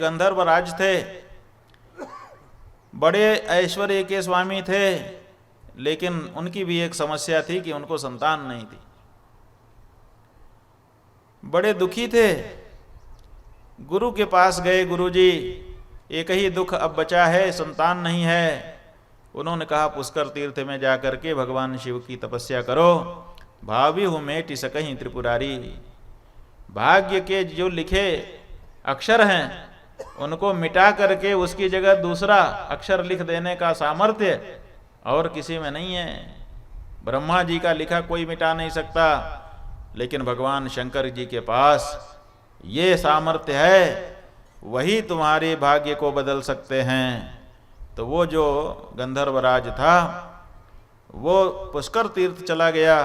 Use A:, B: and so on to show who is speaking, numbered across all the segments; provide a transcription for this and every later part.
A: गंधर्व राज थे, बड़े ऐश्वर्य के स्वामी थे, लेकिन उनकी भी एक समस्या थी कि उनको संतान नहीं थी। बड़े दुखी थे, गुरु के पास गए, गुरुजी एक ही दुख अब बचा है, संतान नहीं है। उन्होंने कहा पुष्कर तीर्थ में जाकर के भगवान शिव की तपस्या करो, भावी हूँ मेटि सकहीं त्रिपुरारी। भाग्य के जो लिखे अक्षर हैं उनको मिटा करके उसकी जगह दूसरा अक्षर लिख देने का सामर्थ्य और किसी में नहीं है। ब्रह्मा जी का लिखा कोई मिटा नहीं सकता, लेकिन भगवान शंकर जी के पास ये सामर्थ्य है, वही तुम्हारे भाग्य को बदल सकते हैं। तो वो जो गंधर्वराज था वो पुष्कर तीर्थ चला गया,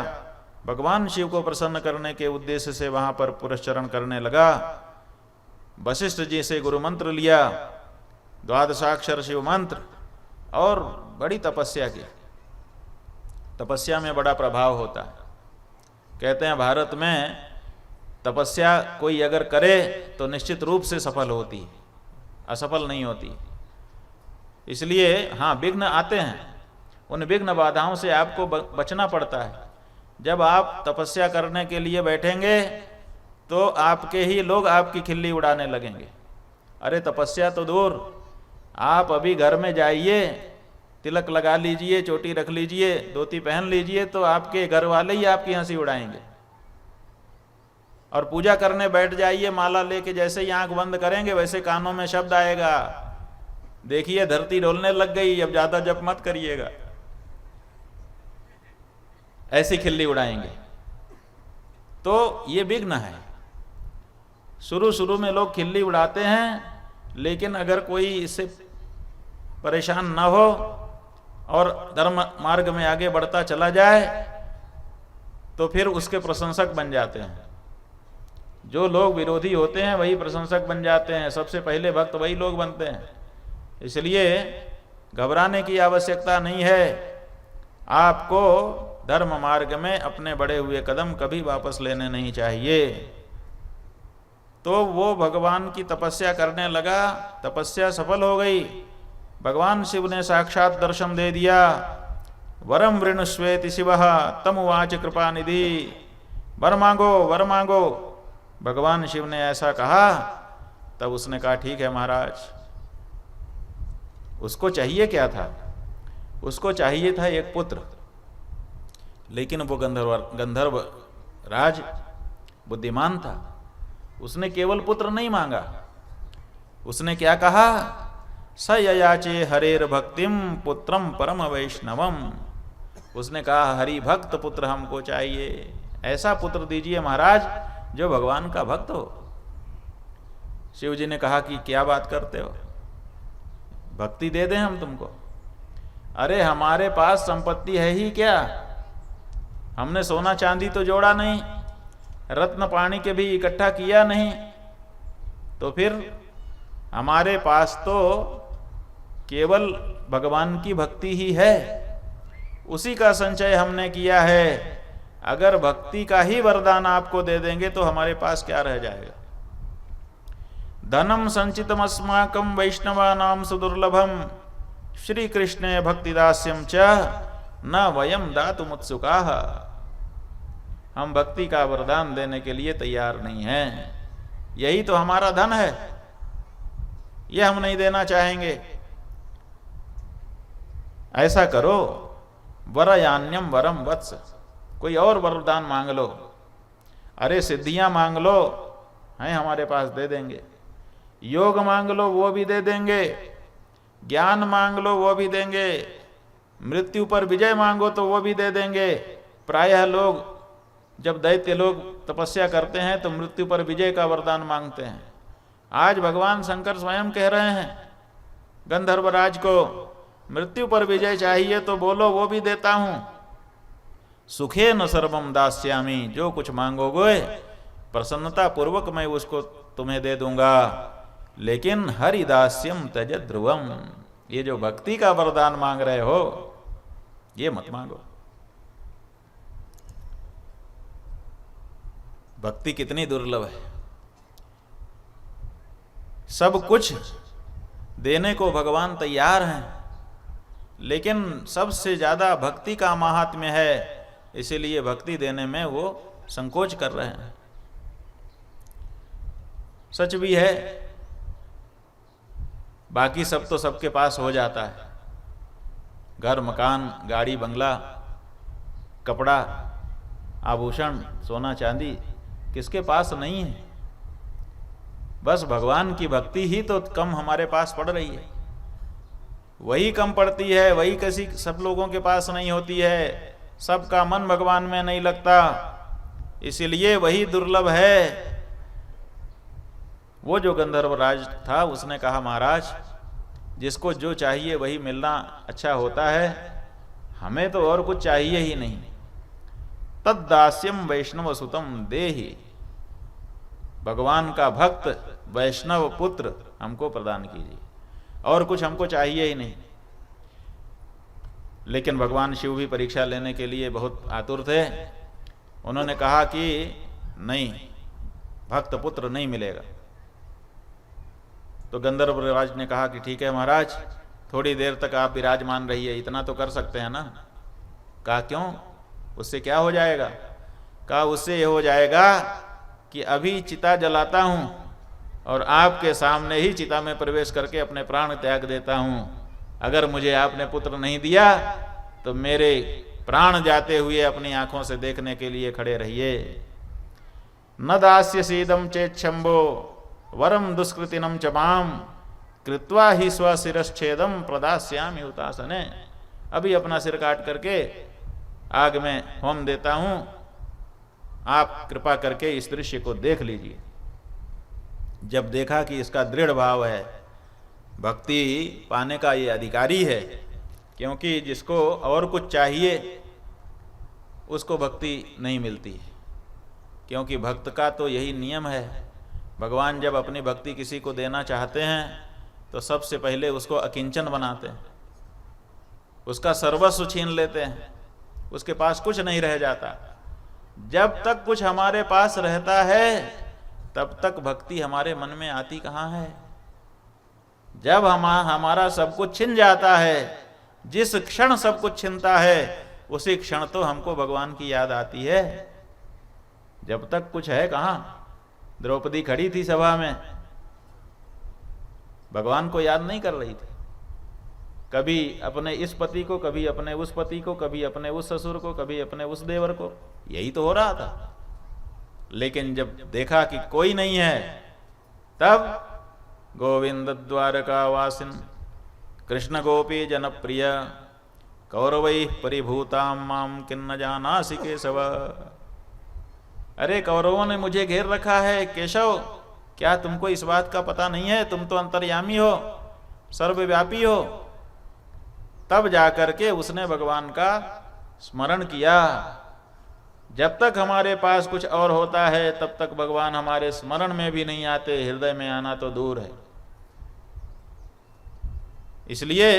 A: भगवान शिव को प्रसन्न करने के उद्देश्य से वहां पर पुरस्चरण करने लगा। वशिष्ठ जी से गुरु मंत्र लिया, द्वादशाक्षर शिव मंत्र, और बड़ी तपस्या की। तपस्या में बड़ा प्रभाव होता है। कहते हैं भारत में तपस्या कोई अगर करे तो निश्चित रूप से सफल होती है, असफल नहीं होती। इसलिए हाँ, विघ्न आते हैं, उन विघ्न बाधाओं से आपको बचना पड़ता है। जब आप तपस्या करने के लिए बैठेंगे तो आपके ही लोग आपकी खिल्ली उड़ाने लगेंगे। अरे तपस्या तो दूर, आप अभी घर में जाइए, तिलक लगा लीजिए, चोटी रख लीजिए, धोती पहन लीजिए, तो आपके घर वाले ही आपकी हंसी उड़ाएंगे। और पूजा करने बैठ जाइए, माला लेके जैसे ही आंख बंद करेंगे वैसे कानों में शब्द आएगा, देखिए धरती डोलने लग गई, अब ज्यादा जप मत करिएगा। ऐसी खिल्ली उड़ाएंगे। तो ये विघ्न है। शुरू शुरू में लोग खिल्ली उड़ाते हैं, लेकिन अगर कोई इससे परेशान ना हो और धर्म मार्ग में आगे बढ़ता चला जाए तो फिर उसके प्रशंसक बन जाते हैं। जो लोग विरोधी होते हैं वही प्रशंसक बन जाते हैं, सबसे पहले भक्त वही लोग बनते हैं। इसलिए घबराने की आवश्यकता नहीं है। आपको धर्म मार्ग में अपने बढ़े हुए कदम कभी वापस लेने नहीं चाहिए। तो वो भगवान की तपस्या करने लगा, तपस्या सफल हो गई। भगवान शिव ने साक्षात दर्शन दे दिया। वरम वृणुष्वेति शिवः तमुवाच कृपा निधि, वर मांगो वर मांगो। भगवान शिव ने ऐसा कहा, तब उसने कहा ठीक है महाराज। उसको चाहिए क्या था? उसको चाहिए था एक पुत्र, लेकिन वो गंधर्व राज बुद्धिमान था। उसने केवल पुत्र नहीं मांगा, उसने क्या कहा? स ययाचे हरेर भक्तिम पुत्रम परम वैष्णवम। उसने कहा हरि भक्त पुत्र हमको चाहिए, ऐसा पुत्र दीजिए महाराज जो भगवान का भक्त हो। शिव जी ने कहा कि क्या बात करते हो, भक्ति दे दें हम तुमको? अरे हमारे पास संपत्ति है ही क्या, हमने सोना चांदी तो जोड़ा नहीं, रत्न पानी के भी इकट्ठा किया नहीं, तो फिर हमारे पास तो केवल भगवान की भक्ति ही है, उसी का संचय हमने किया है। अगर भक्ति का ही वरदान आपको दे देंगे तो हमारे पास क्या रह जाएगा? धनम संचितमस्माकं वैष्णवानां सुदुर्लभम श्री कृष्णे भक्तिदास्यम च न वयम दातुमुत्सुकाः। हम भक्ति का वरदान देने के लिए तैयार नहीं हैं, यही तो हमारा धन है, यह हम नहीं देना चाहेंगे। ऐसा करो, वरयान्यम वरम वत्स, कोई और वरदान मांग लो। अरे सिद्धियां मांग लो, हैं हमारे पास, दे देंगे। योग मांग लो, वो भी दे देंगे। ज्ञान मांग लो, वो भी देंगे। मृत्यु पर विजय मांगो तो वो भी दे देंगे। प्रायः लोग जब दैत्य लोग तपस्या करते हैं तो मृत्यु पर विजय का वरदान मांगते हैं। आज भगवान शंकर स्वयं कह रहे हैं गंधर्वराज को, मृत्यु पर विजय चाहिए तो बोलो, वो भी देता हूं। सुखे न सर्वम दास्यामि, जो कुछ मांगोगे प्रसन्नता पूर्वक मैं उसको तुम्हें दे दूंगा, लेकिन हरिदास्यम त्यज ध्रुवम, ये जो भक्ति का वरदान मांग रहे हो ये मत मांगो। भक्ति कितनी दुर्लभ है। सब कुछ देने को भगवान तैयार हैं, लेकिन सबसे ज़्यादा भक्ति का महात्म्य है, इसीलिए भक्ति देने में वो संकोच कर रहे हैं। सच भी है, बाकी सब तो सबके पास हो जाता है, घर मकान गाड़ी बंगला कपड़ा आभूषण सोना चांदी किसके पास नहीं है। बस भगवान की भक्ति ही तो कम हमारे पास पड़ रही है, वही कम पड़ती है, वही किसी सब लोगों के पास नहीं होती है, सबका मन भगवान में नहीं लगता, इसीलिए वही दुर्लभ है। वो जो गंधर्वराज था उसने कहा महाराज जिसको जो चाहिए वही मिलना अच्छा होता है, हमें तो और कुछ चाहिए ही नहीं। तद्दास्यम वैष्णव सुतम देहि, भगवान का भक्त वैष्णव पुत्र हमको प्रदान कीजिए, और कुछ हमको चाहिए ही नहीं। लेकिन भगवान शिव भी परीक्षा लेने के लिए बहुत आतुर थे। उन्होंने कहा कि नहीं, भक्त पुत्र नहीं मिलेगा। तो गंधर्वराज ने कहा कि ठीक है महाराज, थोड़ी देर तक आप विराजमान रहिए, इतना तो कर सकते हैं ना। कहा क्यों, उससे क्या हो जाएगा? कहा उससे ये हो जाएगा कि अभी चिता जलाता हूं और आपके सामने ही चिता में प्रवेश करके अपने प्राण त्याग देता हूं। अगर मुझे आपने पुत्र नहीं दिया तो मेरे प्राण जाते हुए अपनी आंखों से देखने के लिए खड़े रहिए। न दास्य सीदम चेत शंभो वरम दुष्कृतिनम च माम कृत्वा ही स्वशिरश्छेदम प्रदास्यामि हुतासने। अभी अपना सिर काट करके आग में होम देता हूं, आप कृपा करके इस दृश्य को देख लीजिए। जब देखा कि इसका दृढ़ भाव है, भक्ति पाने का ये अधिकारी है, क्योंकि जिसको और कुछ चाहिए उसको भक्ति नहीं मिलती, क्योंकि भक्त का तो यही नियम है। भगवान जब अपनी भक्ति किसी को देना चाहते हैं तो सबसे पहले उसको अकिंचन बनाते हैं, उसका सर्वस्व छीन लेते हैं, उसके पास कुछ नहीं रह जाता। जब तक कुछ हमारे पास रहता है तब तक भक्ति हमारे मन में आती कहाँ है। जब हमारा सब कुछ छिन जाता है, जिस क्षण सब कुछ छिनता है उसी क्षण तो हमको भगवान की याद आती है। जब तक कुछ है कहाँ। द्रौपदी खड़ी थी सभा में, भगवान को याद नहीं कर रही थी, कभी अपने इस पति को, कभी अपने उस पति को, कभी अपने उस ससुर को, कभी अपने उस देवर को, यही तो हो रहा था। लेकिन जब देखा कि कोई नहीं है, तब गोविंद द्वारका वासिन कृष्ण गोपी जनप्रिय कौरवैः परिभूतां मां किन्न जानासि केशव। अरे कौरवों ने मुझे घेर रखा है केशव, क्या तुमको इस बात का पता नहीं है? तुम तो अंतर्यामी हो, सर्वव्यापी हो। तब जाकर के उसने भगवान का स्मरण किया। जब तक हमारे पास कुछ और होता है तब तक भगवान हमारे स्मरण में भी नहीं आते, हृदय में आना तो दूर है। इसलिए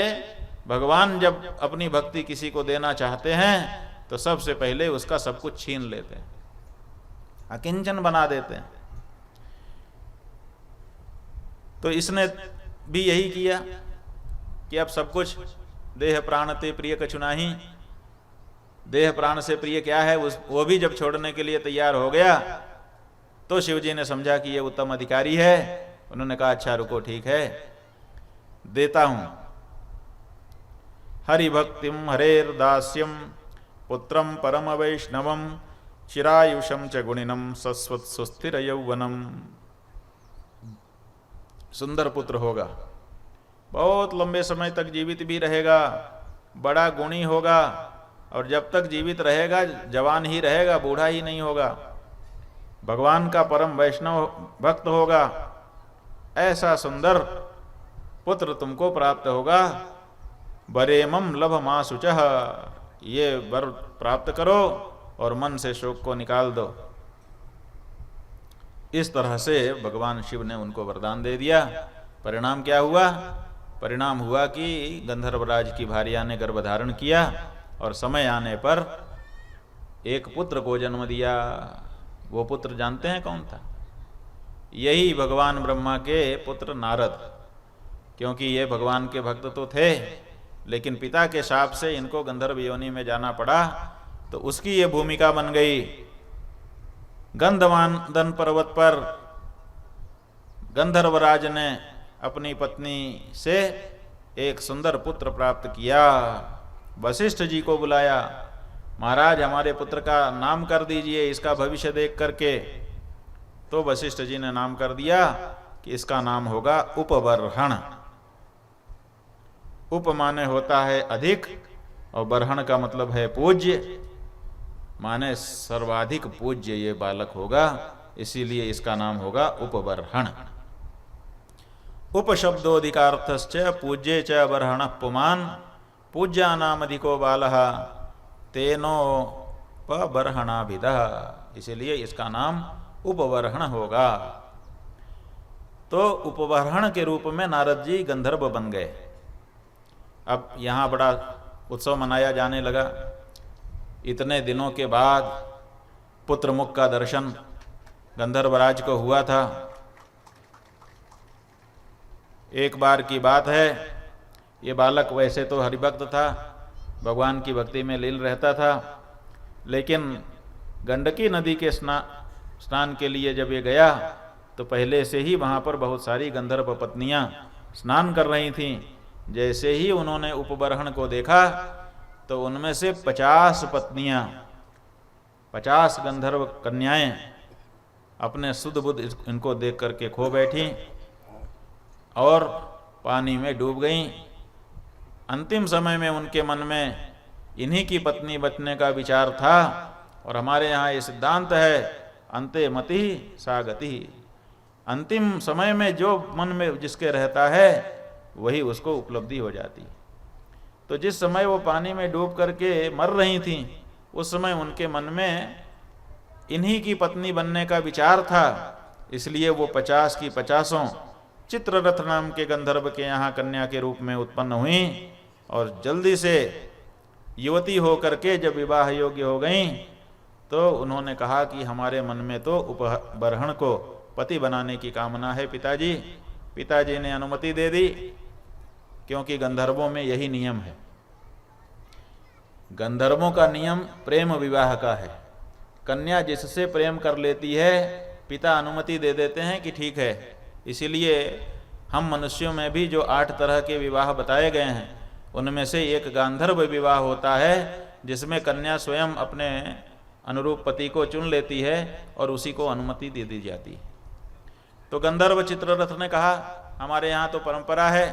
A: भगवान जब अपनी भक्ति किसी को देना चाहते हैं तो सबसे पहले उसका सब कुछ छीन लेते हैं, अकिंचन बना देते हैं। तो इसने भी यही किया कि अब सब कुछ देह प्राण ते प्रिय कछु नाही। देह प्राण से प्रिय क्या है, वो भी जब छोड़ने के लिए तैयार हो गया तो शिवजी ने समझा कि ये उत्तम अधिकारी है। उन्होंने कहा अच्छा रुको, ठीक है, देता हूं। हरि भक्तिम हरेर दास्यम पुत्रम परम वैष्णवम चिरायुषम च गुणिनम सस्वत सुस्थिर यौवनम। सुंदर पुत्र होगा, बहुत लंबे समय तक जीवित भी रहेगा, बड़ा गुणी होगा, और जब तक जीवित रहेगा जवान ही रहेगा, बूढ़ा ही नहीं होगा। भगवान का परम वैष्णव भक्त होगा। ऐसा सुंदर पुत्र तुमको प्राप्त होगा। बरेमम लभमा शुचः, ये वर प्राप्त करो और मन से शोक को निकाल दो। इस तरह से भगवान शिव ने उनको वरदान दे दिया। परिणाम क्या हुआ? परिणाम हुआ कि गंधर्वराज की भार्या ने गर्भधारण किया और समय आने पर एक पुत्र को जन्म दिया। वो पुत्र जानते हैं कौन था? यही भगवान ब्रह्मा के पुत्र नारद, क्योंकि ये भगवान के भक्त तो थे, लेकिन पिता के शाप से इनको गंधर्व योनि में जाना पड़ा, तो उसकी ये भूमिका बन गई। गंधमादन पर्वत पर गंधर्वराज ने अपनी पत्नी से एक सुंदर पुत्र प्राप्त किया। वशिष्ठ जी को बुलाया, महाराज हमारे पुत्र का नाम कर दीजिए इसका भविष्य देख करके। तो वशिष्ठ जी ने नाम कर दिया कि इसका नाम होगा उपबर्हण। उप माने होता है अधिक, और बर्हण का मतलब है पूज्य, माने सर्वाधिक पूज्य ये बालक होगा, इसीलिए इसका नाम होगा उपबर्हण। उपशब्दोधिकार्थश्च पूज्ये च बर्हण पुमान्, पूज्यानामधिको बालः तेनोपबर्हणाभिधः, इसीलिए इसका नाम उपबर्हण होगा। तो उपबर्हण के रूप में नारद जी गंधर्व बन गए। अब यहाँ बड़ा उत्सव मनाया जाने लगा। इतने दिनों के बाद पुत्र मुख का दर्शन गंधर्वराज को हुआ था। एक बार की बात है, ये बालक वैसे तो हरिभक्त था, भगवान की भक्ति में लीन रहता था, लेकिन गंडकी नदी के स्नान के लिए जब ये गया तो पहले से ही वहाँ पर बहुत सारी गंधर्व पत्नियाँ स्नान कर रही थीं। जैसे ही उन्होंने उपबर्हण को देखा तो उनमें से 50 पत्नियाँ, 50 गंधर्व कन्याएं अपने सुध बुध इनको देख करके खो बैठी और पानी में डूब गईं। अंतिम समय में उनके मन में इन्हीं की पत्नी बचने का विचार था, और हमारे यहाँ ये सिद्धांत है अंते मति सा गति, अंतिम समय में जो मन में जिसके रहता है वही उसको उपलब्धि हो जाती। तो जिस समय वो पानी में डूब करके मर रही थीं, उस समय उनके मन में इन्हीं की पत्नी बनने का विचार था, इसलिए वो 50 की 50 चित्ररथ नाम के गंधर्व के यहाँ कन्या के रूप में उत्पन्न हुई, और जल्दी से युवती हो करके जब विवाह योग्य हो गईं तो उन्होंने कहा कि हमारे मन में तो उपबर्हण को पति बनाने की कामना है पिताजी। पिताजी ने अनुमति दे दी, क्योंकि गंधर्वों में यही नियम है। गंधर्वों का नियम प्रेम विवाह का है। कन्या जिससे प्रेम कर लेती है, पिता अनुमति दे देते हैं कि ठीक है। इसीलिए हम मनुष्यों में भी जो 8 तरह के विवाह बताए गए हैं, उनमें से एक गांधर्व विवाह होता है, जिसमें कन्या स्वयं अपने अनुरूप पति को चुन लेती है और उसी को अनुमति दे दी जाती है। तो गंधर्व चित्ररथ ने कहा, हमारे यहाँ तो परंपरा है,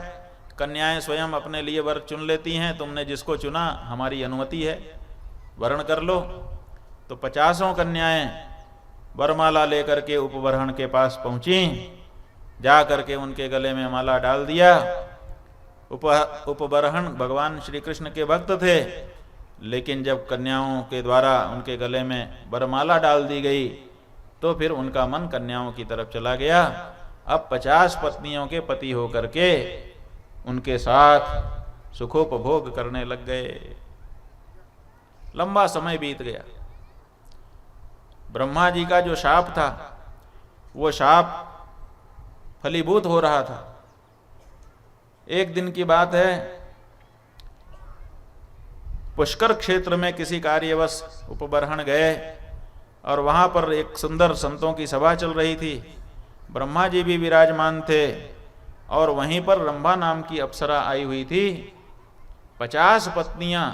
A: कन्याएं स्वयं अपने लिए वर चुन लेती हैं, तुमने जिसको चुना हमारी अनुमति है, वर्ण कर लो। तो 50 कन्याएं वरमाला लेकर के उपबर्हण के पास पहुंची, जा करके उनके गले में माला डाल दिया। उपबर्हण भगवान श्री कृष्ण के भक्त थे, लेकिन जब कन्याओं के द्वारा उनके गले में वरमाला डाल दी गई तो फिर उनका मन कन्याओं की तरफ चला गया। अब 50 पत्नियों के पति होकर के उनके साथ सुखोपभोग करने लग गए। लंबा समय बीत गया। ब्रह्मा जी का जो शाप था, वो शाप फलीभूत हो रहा था। एक दिन की बात है, पुष्कर क्षेत्र में किसी कार्यवश उपबर्हण गए और वहां पर एक सुंदर संतों की सभा चल रही थी। ब्रह्मा जी भी विराजमान थे और वहीं पर रंभा नाम की अप्सरा आई हुई थी। 50 पत्नियां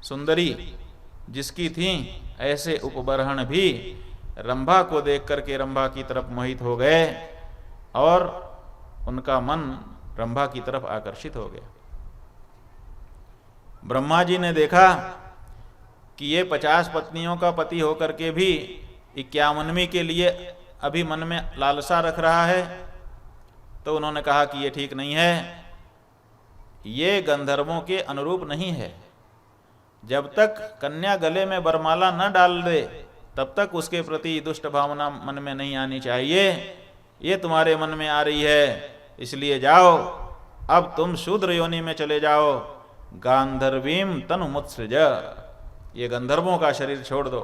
A: सुंदरी जिसकी थीं, ऐसे उपबर्हण भी रंभा को देख करके रंभा की तरफ मोहित हो गए और उनका मन रंभा की तरफ आकर्षित हो गया। ब्रह्मा जी ने देखा कि ये 50 पत्नियों का पति होकर के भी 51वीं के लिए अभी मन में लालसा रख रहा है। तो उन्होंने कहा कि ये ठीक नहीं है, ये गंधर्वों के अनुरूप नहीं है। जब तक कन्या गले में वरमाला न डाल दे तब तक उसके प्रति दुष्ट भावना मन में नहीं आनी चाहिए। ये तुम्हारे मन में आ रही है, इसलिए जाओ, अब तुम शूद्र योनि में चले जाओ। गांधर्वीम तनु मुत्सृज, ये गंधर्वों का शरीर छोड़ दो।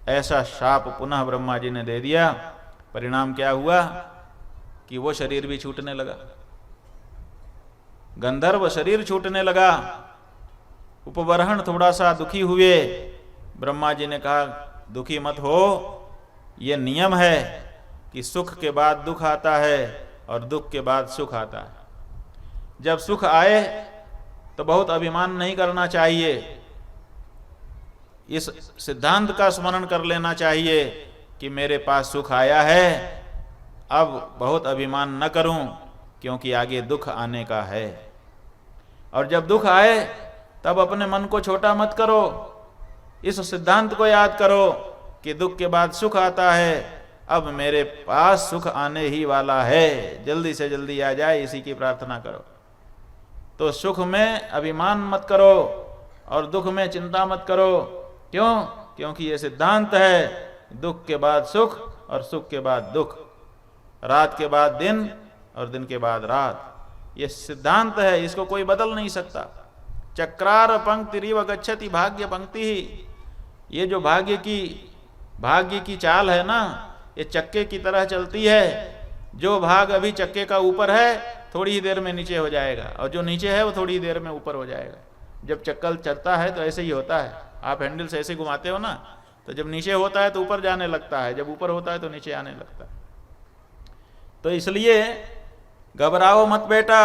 A: ऐसा शाप पुनः ब्रह्मा जी ने दे दिया। परिणाम क्या हुआ कि वो शरीर भी छूटने लगा, गंधर्व शरीर छूटने लगा। उपबरहण थोड़ा सा दुखी हुए। ब्रह्मा जी ने कहा दुखी मत हो, ये नियम है कि सुख के बाद दुख आता है और दुख के बाद सुख आता है। जब सुख आए तो बहुत अभिमान नहीं करना चाहिए, इस सिद्धांत का स्मरण कर लेना चाहिए कि मेरे पास सुख आया है, अब बहुत अभिमान न करूं क्योंकि आगे दुख आने का है। और जब दुख आए तब अपने मन को छोटा मत करो, इस सिद्धांत को याद करो कि दुख के बाद सुख आता है, अब मेरे पास सुख आने ही वाला है, जल्दी से जल्दी आ जाए, इसी की प्रार्थना करो। तो सुख में अभिमान मत करो और दुख में चिंता मत करो। क्यों? क्योंकि ये सिद्धांत है, दुख के बाद सुख और सुख के बाद दुख, रात के बाद दिन और दिन के बाद रात। ये सिद्धांत है, इसको कोई बदल नहीं सकता। चक्रार पंक्ति रिव गच्छति भाग्य पंक्ति ही, ये जो भाग्य की चाल है ना, ये चक्के की तरह चलती है। जो भाग अभी चक्के का ऊपर है थोड़ी ही देर में नीचे हो जाएगा, और जो नीचे है वो थोड़ी ही देर में ऊपर हो जाएगा। जब चक्कर चलता है तो ऐसे ही होता है, आप हैंडल से ऐसे घुमाते हो ना, तो जब नीचे होता है तो ऊपर जाने लगता है, जब ऊपर होता है तो नीचे आने लगता है। तो इसलिए घबराओ मत बेटा,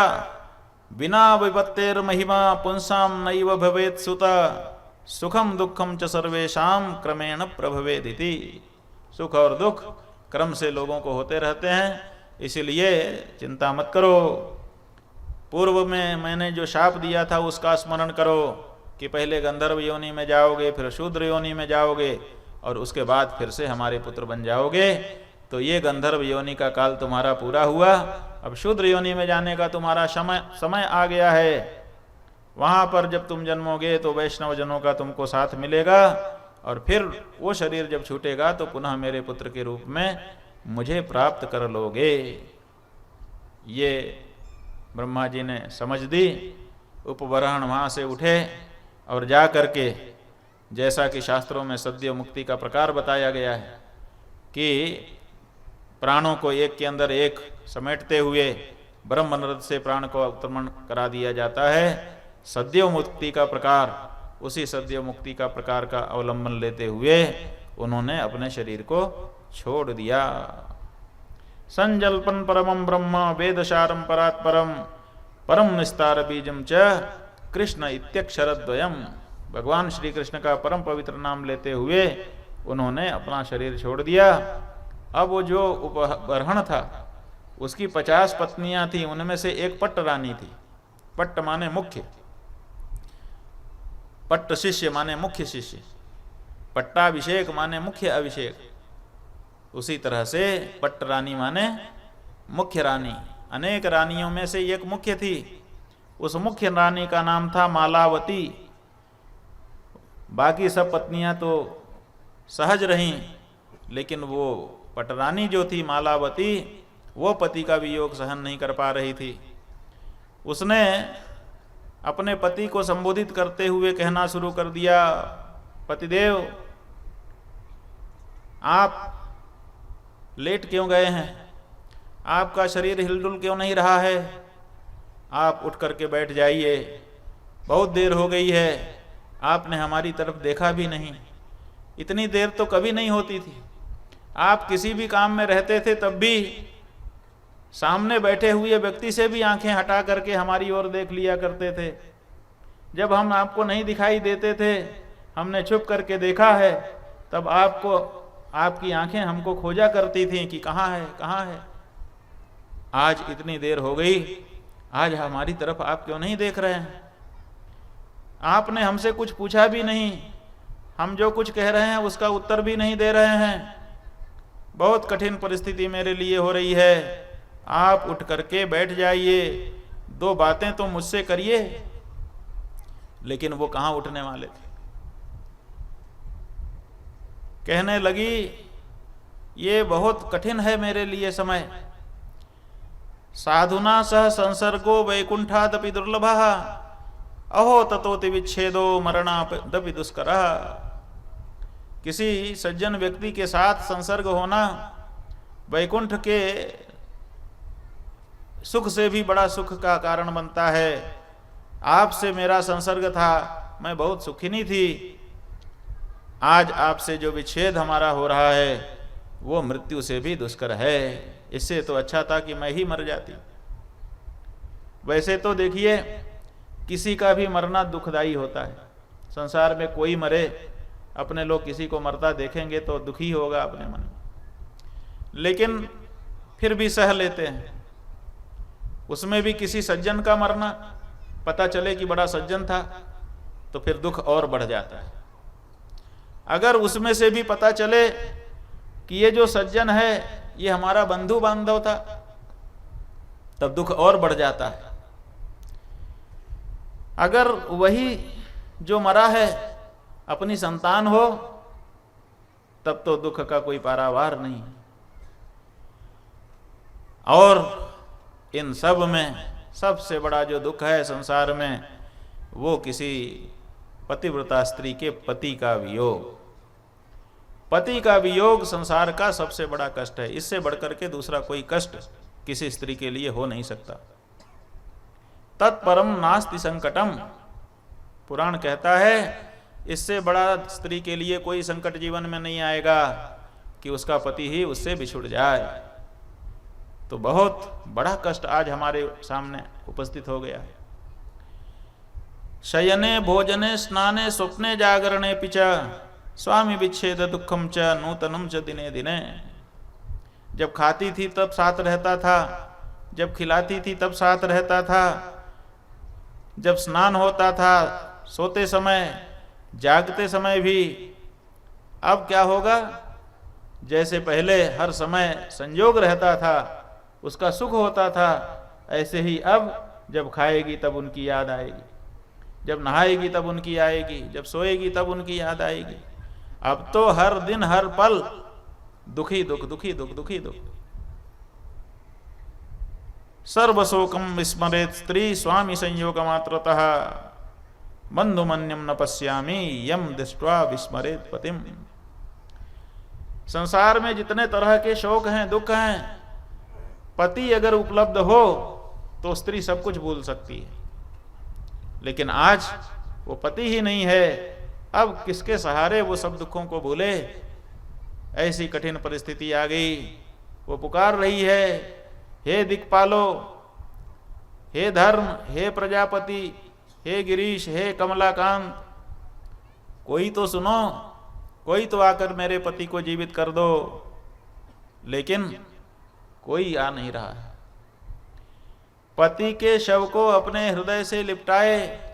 A: बिना विपत्तेर महिमा पुंसाम नैव भवेत सुता, सुखम दुखम च सर्वेशाम क्रमेण प्रभवेदिति। सुख और दुख क्रम से लोगों को होते रहते हैं, इसलिए चिंता मत करो। पूर्व में मैंने जो शाप दिया था उसका स्मरण करो कि पहले गंधर्व योनि में जाओगे, फिर शूद्र योनि में जाओगे और उसके बाद फिर से हमारे पुत्र बन जाओगे। तो ये गंधर्व योनि का काल तुम्हारा पूरा हुआ, अब शूद्र योनि में जाने का तुम्हारा समय आ गया है। वहां पर जब तुम जन्मोगे तो वैष्णव जनों का तुमको साथ मिलेगा, और फिर वो शरीर जब छूटेगा तो पुनः मेरे पुत्र के रूप में मुझे प्राप्त कर लोगे। ये ब्रह्मा जी ने समझ दी। उपबरहण वहां से उठे और जा करके, जैसा कि शास्त्रों में सद्य मुक्ति का प्रकार बताया गया है कि प्राणों को एक के अंदर एक समेटते हुए ब्रह्मरथ से प्राण को उत्तरमण करा दिया जाता है। सद्य मुक्ति का प्रकार, उसी सद्य मुक्ति का प्रकार का अवलंबन लेते हुए उन्होंने अपने शरीर को छोड़ दिया। संजल्पन परमं ब्रह्म वेदशारम परात्परम परम निस्तार बीजम च कृष्ण इत्यक्षरद्वयम। भगवान श्री कृष्ण का परम पवित्र नाम लेते हुए उन्होंने अपना शरीर छोड़ दिया। अब वो जो उपबरहण था उसकी 50 पत्नियां थी, उनमें से एक पट्ट रानी थी। पट्ट माने मुख्य, पट्ट शिष्य माने मुख्य शिष्य, पट्टाभिषेक माने मुख्य अभिषेक। उसी तरह से पट्ट रानी माने मुख्य रानी। अनेक रानियों में से एक मुख्य थी। उस मुख्य रानी का नाम था मालावती। बाकी सब पत्नियां तो सहज रहीं, लेकिन वो पटरानी जो थी मालावती, वो पति का वियोग सहन नहीं कर पा रही थी। उसने अपने पति को संबोधित करते हुए कहना शुरू कर दिया, पतिदेव आप लेट क्यों गए हैं? आपका शरीर हिलडुल क्यों नहीं रहा है? आप उठ करके बैठ जाइए, बहुत देर हो गई है, आपने हमारी तरफ देखा भी नहीं। इतनी देर तो कभी नहीं होती थी। आप किसी भी काम में रहते थे तब भी सामने बैठे हुए व्यक्ति से भी आंखें हटा करके हमारी ओर देख लिया करते थे। जब हम आपको नहीं दिखाई देते थे, हमने छुप करके देखा है, तब आपकी आंखें हमको खोजा करती थीं कि कहाँ है, कहाँ है। आज इतनी देर हो गई, आज हमारी तरफ आप क्यों नहीं देख रहे हैं? आपने हमसे कुछ पूछा भी नहीं, हम जो कुछ कह रहे हैं उसका उत्तर भी नहीं दे रहे हैं। बहुत कठिन परिस्थिति मेरे लिए हो रही है, आप उठ करके बैठ जाइए, 2 बातें तो मुझसे करिए। लेकिन वो कहाँ उठने वाले थे। कहने लगी, ये बहुत कठिन है मेरे लिए समय। साधुना सह संसर्गो वैकुंठादपि दुर्लभः, अहो ततोति विच्छेदो मरणादपि दुष्करः। किसी सज्जन व्यक्ति के साथ संसर्ग होना वैकुंठ के सुख से भी बड़ा सुख का कारण बनता है। आपसे मेरा संसर्ग था, मैं बहुत सुखिनी थी, आज आपसे जो विच्छेद हमारा हो रहा है वो मृत्यु से भी दुष्कर है। इससे तो अच्छा था कि मैं ही मर जाती। वैसे तो देखिए किसी का भी मरना दुखदाई होता है। संसार में कोई मरे, अपने लोग किसी को मरता देखेंगे तो दुखी होगा अपने मन में, लेकिन फिर भी सह लेते हैं। उसमें भी किसी सज्जन का मरना पता चले कि बड़ा सज्जन था तो फिर दुख और बढ़ जाता है। अगर उसमें से भी पता चले कि ये जो सज्जन है ये हमारा बंधु बांधव था, तब दुख और बढ़ जाता है। अगर वही जो मरा है अपनी संतान हो, तब तो दुख का कोई पारावार नहीं। और इन सब में सबसे बड़ा जो दुख है संसार में, वो किसी पतिव्रता स्त्री के पति का वियोग। पति का वियोग संसार का सबसे बड़ा कष्ट है। इससे बढ़कर के दूसरा कोई कष्ट किसी स्त्री के लिए हो नहीं सकता। तत्परम नास्ति संकटम, पुराण कहता है इससे बड़ा स्त्री के लिए कोई संकट जीवन में नहीं आएगा कि उसका पति ही उससे बिछुड़ जाए। तो बहुत बड़ा कष्ट आज हमारे सामने उपस्थित हो गया है। शयने भोजने स्नाने स्वप्ने जागरणे पिच स्वामी विच्छेद दुखम च नूतनम च दिने दिने। जब खाती थी तब साथ रहता था, जब खिलाती थी तब साथ रहता था, जब स्नान होता था, सोते समय, जागते समय भी। अब क्या होगा? जैसे पहले हर समय संयोग रहता था, उसका सुख होता था, ऐसे ही अब जब खाएगी तब उनकी याद आएगी, जब नहाएगी तब उनकी आएगी, जब सोएगी तब उनकी याद आएगी। अब तो हर दिन हर पल दुखी दुख, दुखी दुख, दुखी दुख। सर्वशोकम विस्मरेत स्त्री स्वामी संयोग मात्रतः बंधुमन्यम न पश्यामि यम दृष्ट्वा विस्मरेत पतिम। संसार में जितने तरह के शोक हैं, दुख हैं, पति अगर उपलब्ध हो तो स्त्री सब कुछ भूल सकती है। लेकिन आज वो पति ही नहीं है, अब किसके सहारे वो सब दुखों को भूले? ऐसी कठिन परिस्थिति आ गई। वो पुकार रही है, हे दिक्पालो, हे धर्म, हे प्रजापति, हे गिरीश, हे कमलाकांत, कोई तो सुनो, कोई तो आकर मेरे पति को जीवित कर दो। लेकिन कोई आ नहीं रहा है। पति के शव को अपने हृदय से लिपटाए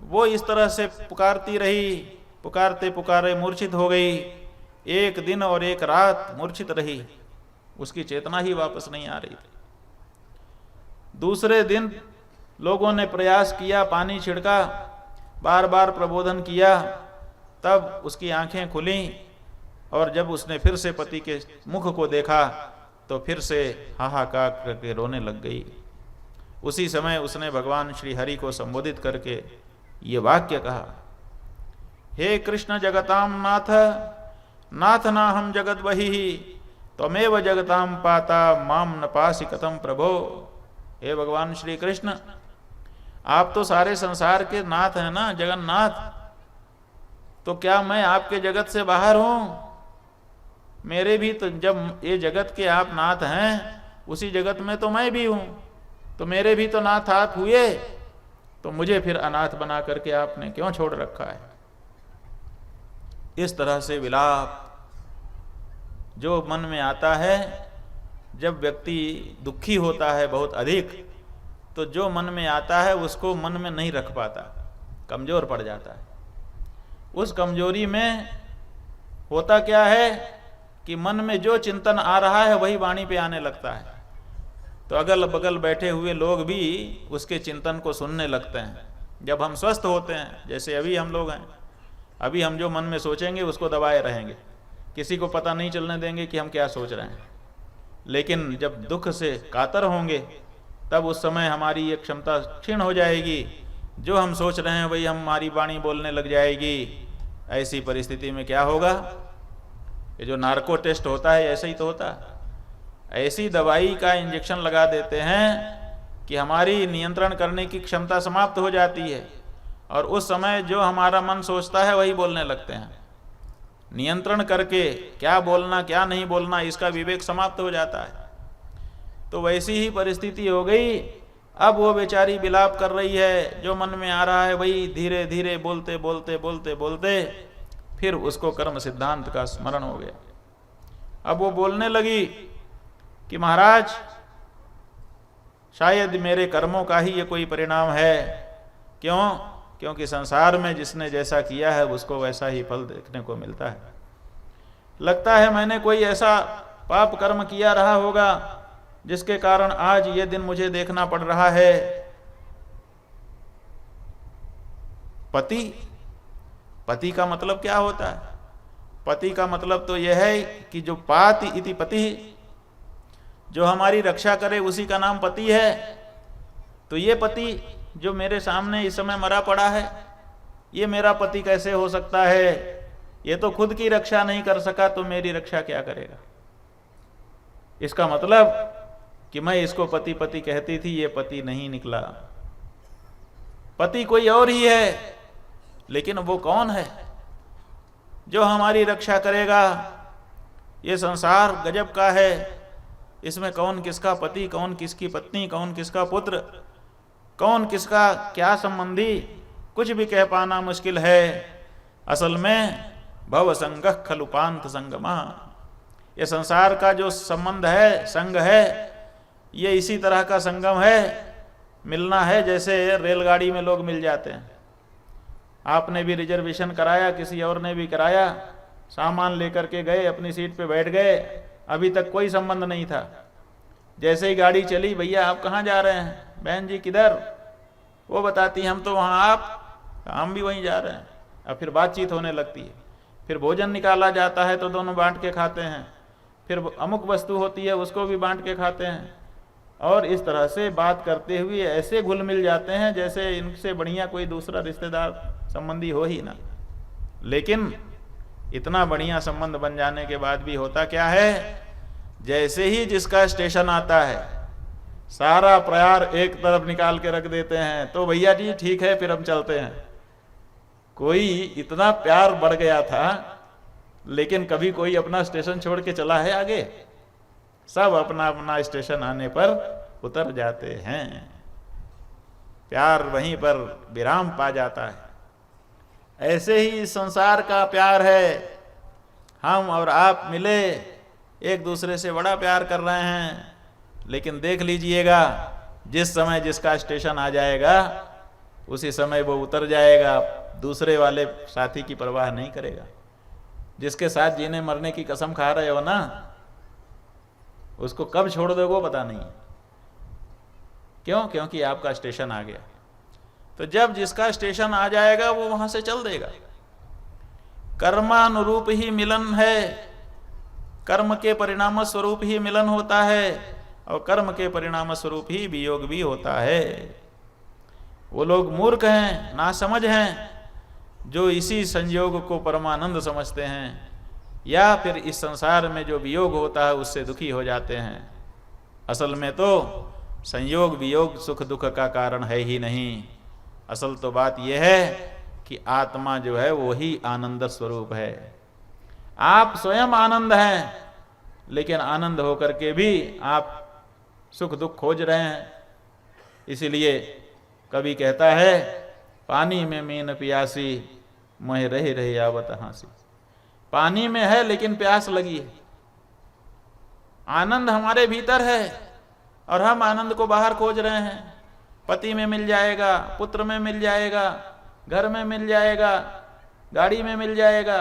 A: वो इस तरह से पुकारती रही, पुकारते पुकारे मूर्छित हो गई। एक दिन और एक रात मूर्छित रही, उसकी चेतना ही वापस नहीं आ रही थी। दूसरे दिन लोगों ने प्रयास किया, पानी छिड़का, बार बार प्रबोधन किया, तब उसकी आंखें खुली और जब उसने फिर से पति के मुख को देखा तो फिर से हाहाकार करके रोने लग गई। उसी समय उसने भगवान श्री हरि को संबोधित करके ये वाक्य कहा, हे कृष्ण जगताम नाथ, नाथ नाहम जगत वही त्वमेव जगताम पाता माम न पासी कथम प्रभो। हे भगवान श्री कृष्ण, आप तो सारे संसार के नाथ हैं ना, जगन्नाथ, तो क्या मैं आपके जगत से बाहर हूं? मेरे भी तो, जब ये जगत के आप नाथ हैं, उसी जगत में तो मैं भी हूं, तो मेरे भी तो नाथ आप हुए, तो मुझे फिर अनाथ बना करके आपने क्यों छोड़ रखा है? इस तरह से विलाप जो मन में आता है, जब व्यक्ति दुखी होता है बहुत अधिक, तो जो मन में आता है उसको मन में नहीं रख पाता, कमजोर पड़ जाता है। उस कमजोरी में होता क्या है कि मन में जो चिंतन आ रहा है वही वाणी पे आने लगता है, तो अगल बगल बैठे हुए लोग भी उसके चिंतन को सुनने लगते हैं। जब हम स्वस्थ होते हैं, जैसे अभी हम लोग हैं, अभी हम जो मन में सोचेंगे उसको दबाए रहेंगे, किसी को पता नहीं चलने देंगे कि हम क्या सोच रहे हैं। लेकिन जब दुख से कातर होंगे तब उस समय हमारी ये क्षमता क्षीण हो जाएगी, जो हम सोच रहे हैं वही हमारी वाणी बोलने लग जाएगी। ऐसी परिस्थिति में क्या होगा? ये जो नार्को टेस्ट होता है ऐसे ही तो होता है। ऐसी दवाई का इंजेक्शन लगा देते हैं कि हमारी नियंत्रण करने की क्षमता समाप्त हो जाती है, और उस समय जो हमारा मन सोचता है वही बोलने लगते हैं। नियंत्रण करके क्या बोलना क्या नहीं बोलना इसका विवेक समाप्त हो जाता है। तो वैसी ही परिस्थिति हो गई। अब वो बेचारी विलाप कर रही है, जो मन में आ रहा है वही धीरे धीरे बोलते बोलते बोलते बोलते फिर उसको कर्म सिद्धांत का स्मरण हो गया। अब वो बोलने लगी कि महाराज शायद मेरे कर्मों का ही ये कोई परिणाम है। क्यों? क्योंकि संसार में जिसने जैसा किया है उसको वैसा ही फल देखने को मिलता है। लगता है मैंने कोई ऐसा पाप कर्म किया रहा होगा जिसके कारण आज ये दिन मुझे देखना पड़ रहा है। पति का मतलब क्या होता है? पति का मतलब तो यह है कि जो पाति इति पति, जो हमारी रक्षा करे उसी का नाम पति है। तो ये पति जो मेरे सामने इस समय मरा पड़ा है, ये मेरा पति कैसे हो सकता है? ये तो खुद की रक्षा नहीं कर सका तो मेरी रक्षा क्या करेगा? इसका मतलब कि मैं इसको पति पति कहती थी, ये पति नहीं निकला, पति कोई और ही है। लेकिन वो कौन है जो हमारी रक्षा करेगा? ये संसार गजब का है, इसमें कौन किसका पति, कौन किसकी पत्नी, कौन किसका पुत्र, कौन किसका क्या संबंधी, कुछ भी कह पाना मुश्किल है। असल में भव संगः खलु पांथ संगमा, ये संसार का जो संबंध है, संग है, ये इसी तरह का संगम है। मिलना है जैसे रेलगाड़ी में लोग मिल जाते हैं। आपने भी रिजर्वेशन कराया, किसी और ने भी कराया, सामान लेकर के गए, अपनी सीट पे बैठ गए, अभी तक कोई संबंध नहीं था। जैसे ही गाड़ी चली, भैया आप कहाँ जा रहे हैं? बहन जी किधर? वो बताती हम तो वहाँ, आप? हम भी वहीं जा रहे हैं। अब फिर बातचीत होने लगती है, फिर भोजन निकाला जाता है तो दोनों बांट के खाते हैं, फिर अमुक वस्तु होती है उसको भी बांट के खाते हैं, और इस तरह से बात करते हुए ऐसे घुल मिल जाते हैं जैसे इनसे बढ़िया कोई दूसरा रिश्तेदार संबंधी हो ही ना। लेकिन इतना बढ़िया संबंध बन जाने के बाद भी होता क्या है, जैसे ही जिसका स्टेशन आता है सारा प्रयार एक तरफ निकाल के रख देते हैं, तो भैया जी ठीक है फिर हम चलते हैं। कोई इतना प्यार बढ़ गया था, लेकिन कभी कोई अपना स्टेशन छोड़ के चला है आगे? सब अपना अपना स्टेशन आने पर उतर जाते हैं, प्यार वहीं पर विराम पा जाता है। ऐसे ही संसार का प्यार है। हम और आप मिले, एक दूसरे से बड़ा प्यार कर रहे हैं, लेकिन देख लीजिएगा जिस समय जिसका स्टेशन आ जाएगा उसी समय वो उतर जाएगा, दूसरे वाले साथी की परवाह नहीं करेगा। जिसके साथ जीने मरने की कसम खा रहे हो ना, उसको कब छोड़ दोगे पता नहीं। क्यों? क्योंकि आपका स्टेशन आ गया। तो जब जिसका स्टेशन आ जाएगा वो वहां से चल देगा। कर्मानुरूप ही मिलन है, कर्म के परिणाम स्वरूप ही मिलन होता है, और कर्म के परिणाम स्वरूप ही वियोग भी होता है। वो लोग मूर्ख हैं, नासमझ हैं, जो इसी संयोग को परमानंद समझते हैं, या फिर इस संसार में जो वियोग होता है उससे दुखी हो जाते हैं। असल में तो संयोग वियोग सुख दुख का कारण है ही नहीं। असल तो बात यह है कि आत्मा जो है वो ही आनंद स्वरूप है। आप स्वयं आनंद हैं, लेकिन आनंद होकर के भी आप सुख दुख खोज रहे हैं। इसीलिए कवि कहता है, पानी में मीन प्यासी मोह रही रही आवत हासी। पानी में है लेकिन प्यास लगी है। आनंद हमारे भीतर है और हम आनंद को बाहर खोज रहे हैं। पति में मिल जाएगा, पुत्र में मिल जाएगा, घर में मिल जाएगा, गाड़ी में मिल जाएगा,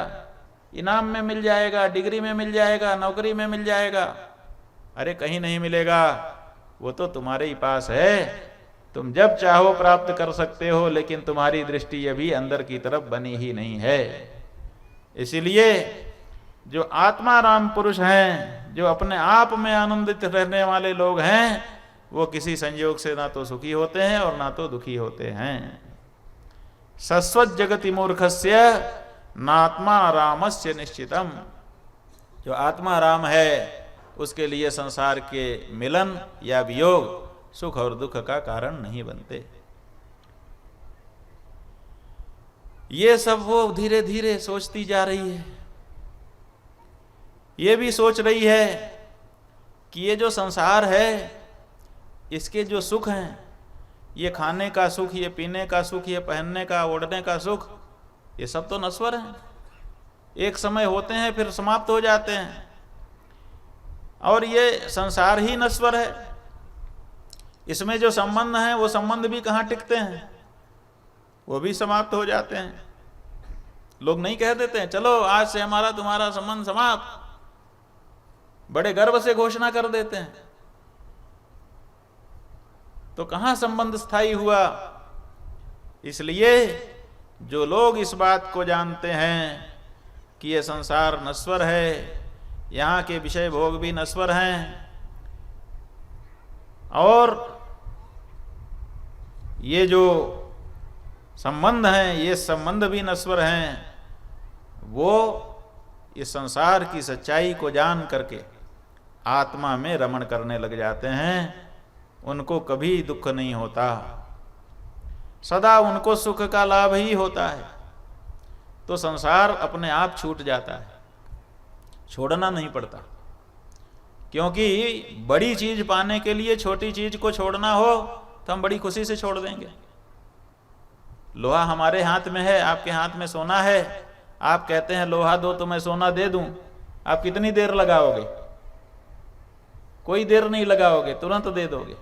A: इनाम में मिल जाएगा, डिग्री में मिल जाएगा, नौकरी में मिल जाएगा। अरे कहीं नहीं मिलेगा, वो तो तुम्हारे ही पास है। तुम जब चाहो प्राप्त कर सकते हो, लेकिन तुम्हारी दृष्टि अभी अंदर की तरफ बनी ही नहीं है। इसीलिए जो आत्मा राम पुरुष हैं, जो अपने आप में आनंदित रहने वाले लोग हैं, वो किसी संयोग से ना तो सुखी होते हैं और ना तो दुखी होते हैं। सस्वत जगति मूर्खस्य नात्मा रामस्य निश्चितम। जो आत्मा राम है उसके लिए संसार के मिलन या वियोग सुख और दुख का कारण नहीं बनते। ये सब वो धीरे धीरे सोचती जा रही है। ये भी सोच रही है कि ये जो संसार है इसके जो सुख हैं, ये खाने का सुख, ये पीने का सुख, ये पहनने का ओढ़ने का सुख, ये सब तो नश्वर हैं। एक समय होते हैं फिर समाप्त हो जाते हैं। और ये संसार ही नश्वर है। इसमें जो संबंध हैं वो संबंध भी कहाँ टिकते हैं, वो भी समाप्त हो जाते हैं। लोग नहीं कह देते हैं चलो आज से हमारा तुम्हारा संबंध समाप्त, बड़े गर्व से घोषणा कर देते हैं। तो कहाँ संबंध स्थायी हुआ? इसलिए जो लोग इस बात को जानते हैं कि ये संसार नश्वर है, यहाँ के विषय भोग भी नश्वर हैं और ये जो संबंध हैं ये संबंध भी नश्वर हैं, वो इस संसार की सच्चाई को जान करके आत्मा में रमण करने लग जाते हैं। उनको कभी दुख नहीं होता, सदा उनको सुख का लाभ ही होता है। तो संसार अपने आप छूट जाता है, छोड़ना नहीं पड़ता। क्योंकि बड़ी चीज पाने के लिए छोटी चीज को छोड़ना हो तो हम बड़ी खुशी से छोड़ देंगे। लोहा हमारे हाथ में है, आपके हाथ में सोना है, आप कहते हैं लोहा दो तो मैं सोना दे दूं, आप कितनी देर लगाओगे? कोई देर नहीं लगाओगे, तुरंत दे दोगे।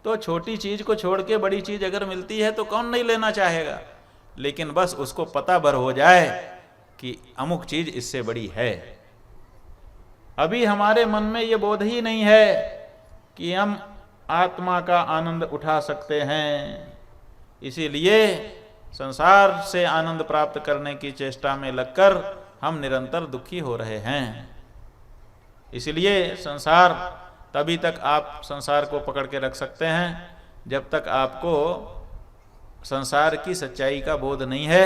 A: तो छोटी चीज को छोड़ के बड़ी चीज अगर मिलती है तो कौन नहीं लेना चाहेगा, लेकिन बस उसको पता भर हो जाए कि अमुक चीज इससे बड़ी है। अभी हमारे मन में ये बोध ही नहीं है कि हम आत्मा का आनंद उठा सकते हैं। इसीलिए संसार से आनंद प्राप्त करने की चेष्टा में लगकर हम निरंतर दुखी हो रहे हैं। इसलिए संसार, तभी तक आप संसार को पकड़ के रख सकते हैं जब तक आपको संसार की सच्चाई का बोध नहीं है।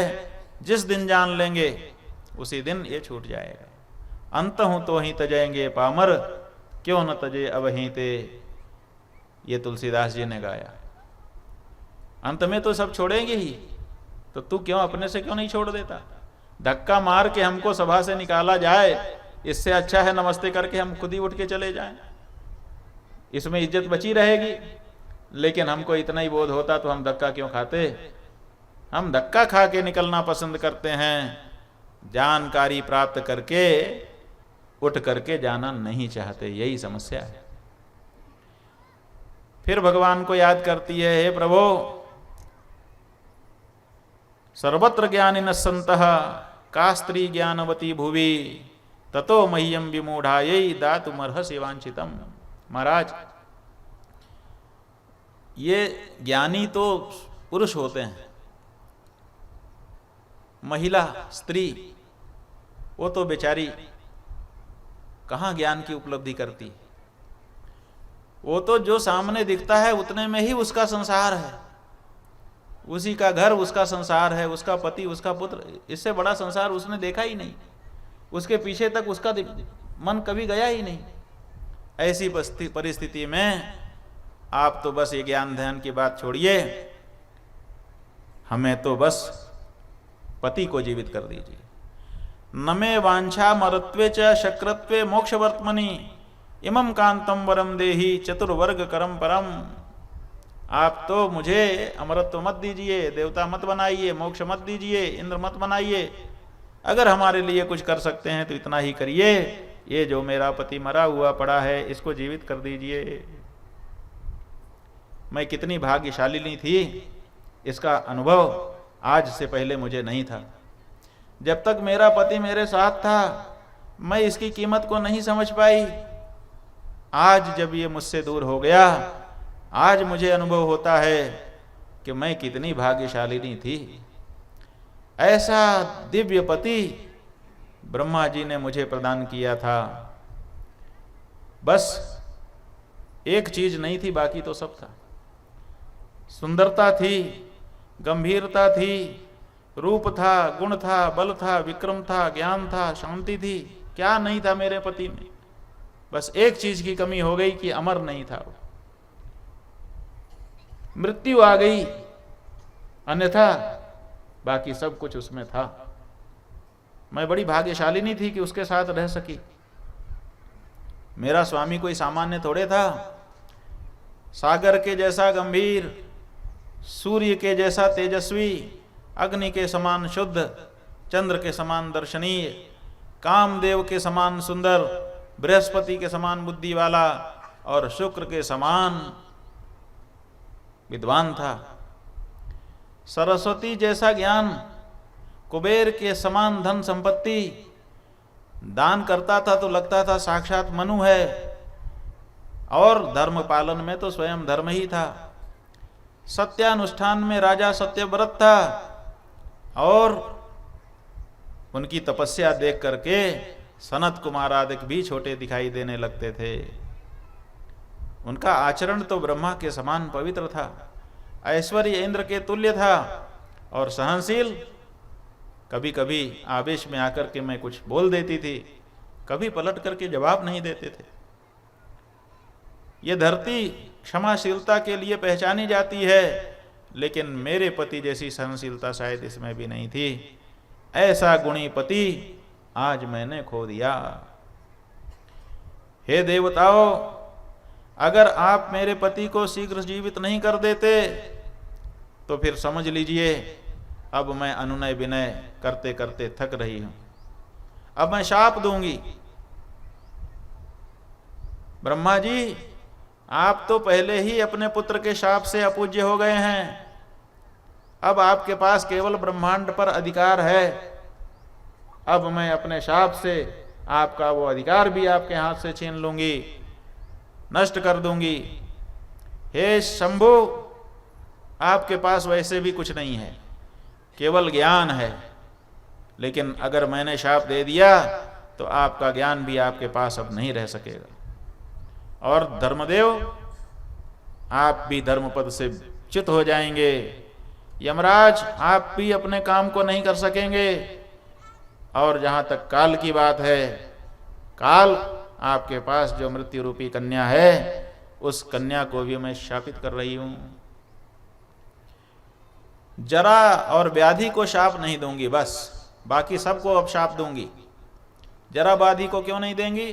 A: जिस दिन जान लेंगे उसी दिन ये छूट जाएगा। अंत हूं तो ही तजेंगे पामर, क्यों न तजे अवहीते, ये तुलसीदास जी ने गाया। अंत में तो सब छोड़ेंगे ही, तो तू क्यों अपने से क्यों नहीं छोड़ देता? धक्का मार के हमको सभा से निकाला जाए, इससे अच्छा है नमस्ते करके हम खुद ही उठ के चले जाएं। इसमें इज्जत बची रहेगी। लेकिन हमको इतना ही बोध होता तो हम धक्का क्यों खाते? हम धक्का खा के निकलना पसंद करते हैं, जानकारी प्राप्त करके उठ करके जाना नहीं चाहते। यही समस्या है। फिर भगवान को याद करती है, हे प्रभु सर्वत्र ज्ञानिनः सन्तः का स्त्री ज्ञानवती भुवि ततो मह्यम विमूढ़ायै दातुमर्हसि वांछितम्। महाराज, ये ज्ञानी तो पुरुष होते हैं, महिला स्त्री वो तो बेचारी कहाँ ज्ञान की उपलब्धि करती। वो तो जो सामने दिखता है उतने में ही उसका संसार है, उसी का घर उसका संसार है, उसका पति उसका पुत्र, इससे बड़ा संसार उसने देखा ही नहीं। उसके पीछे तक उसका मन कभी गया ही नहीं। ऐसी परिस्थिति में आप तो बस ये ज्ञान ध्यान की बात छोड़िए, हमें तो बस पति को जीवित कर दीजिए। न मे वांछा मरत्वे च शक्रत्वे मोक्ष वर्त्मनि इमं कांतम वरम देहि चतुर्वर्ग करम परम। आप तो मुझे अमरत्व मत दीजिए, देवता मत बनाइए, मोक्ष मत दीजिए, इंद्र मत बनाइए। अगर हमारे लिए कुछ कर सकते हैं तो इतना ही करिए। ये जो मेरा पति मरा हुआ पड़ा है इसको जीवित कर दीजिए। मैं कितनी भाग्यशालिनी थी, इसका अनुभव आज से पहले मुझे नहीं था। जब तक मेरा पति मेरे साथ था मैं इसकी कीमत को नहीं समझ पाई। आज जब ये मुझसे दूर हो गया, आज मुझे अनुभव होता है कि मैं कितनी भाग्यशालिनी थी। ऐसा दिव्य पति ब्रह्मा जी ने मुझे प्रदान किया था। बस एक चीज नहीं थी, बाकी तो सब था। सुंदरता थी, गंभीरता थी, रूप था, गुण था, बल था, विक्रम था, ज्ञान था, शांति थी, क्या नहीं था मेरे पति में? बस एक चीज की कमी हो गई कि अमर नहीं था वो, मृत्यु आ गई, अन्यथा बाकी सब कुछ उसमें था। मैं बड़ी भाग्यशालिनी थी कि उसके साथ रह सकी। मेरा स्वामी कोई सामान्य थोड़े था, सागर के जैसा गंभीर, सूर्य के जैसा तेजस्वी, अग्नि के समान शुद्ध, चंद्र के समान दर्शनीय, कामदेव के समान सुंदर, बृहस्पति के समान बुद्धि वाला और शुक्र के समान विद्वान था। सरस्वती जैसा ज्ञान, कुबेर के समान धन संपत्ति, दान करता था तो लगता था साक्षात मनु है, और धर्म पालन में तो स्वयं धर्म ही था। सत्यानुष्ठान में राजा सत्यव्रत था, और उनकी तपस्या देख करके सनत कुमार आदि भी छोटे दिखाई देने लगते थे। उनका आचरण तो ब्रह्मा के समान पवित्र था, ऐश्वर्य इंद्र के तुल्य था, और सहनशील। कभी कभी आवेश में आकर के मैं कुछ बोल देती थी, कभी पलट करके जवाब नहीं देते थे। ये धरती क्षमाशीलता के लिए पहचानी जाती है, लेकिन मेरे पति जैसी सहनशीलता शायद इसमें भी नहीं थी। ऐसा गुणी पति आज मैंने खो दिया। हे देवताओं, अगर आप मेरे पति को शीघ्र जीवित नहीं कर देते तो फिर समझ लीजिए अब मैं अनुनय विनय करते करते थक रही हूं। अब मैं शाप दूंगी। ब्रह्मा जी, आप तो पहले ही अपने पुत्र के शाप से अपूज्य हो गए हैं। अब आपके पास केवल ब्रह्मांड पर अधिकार है। अब मैं अपने शाप से आपका वो अधिकार भी आपके हाथ से छीन लूंगी, नष्ट कर दूंगी। हे शंभु, आपके पास वैसे भी कुछ नहीं है, केवल ज्ञान है। लेकिन अगर मैंने शाप दे दिया तो आपका ज्ञान भी आपके पास अब नहीं रह सकेगा। और धर्मदेव, आप भी धर्मपद से च्युत हो जाएंगे। यमराज, आप भी अपने काम को नहीं कर सकेंगे। और जहां तक काल की बात है, काल, आपके पास जो मृत्यु रूपी कन्या है, उस कन्या को भी मैं शापित कर रही हूं। जरा और व्याधि को शाप नहीं दूंगी, बस बाकी सबको अब शाप दूंगी। जरा व्याधि को क्यों नहीं देंगी?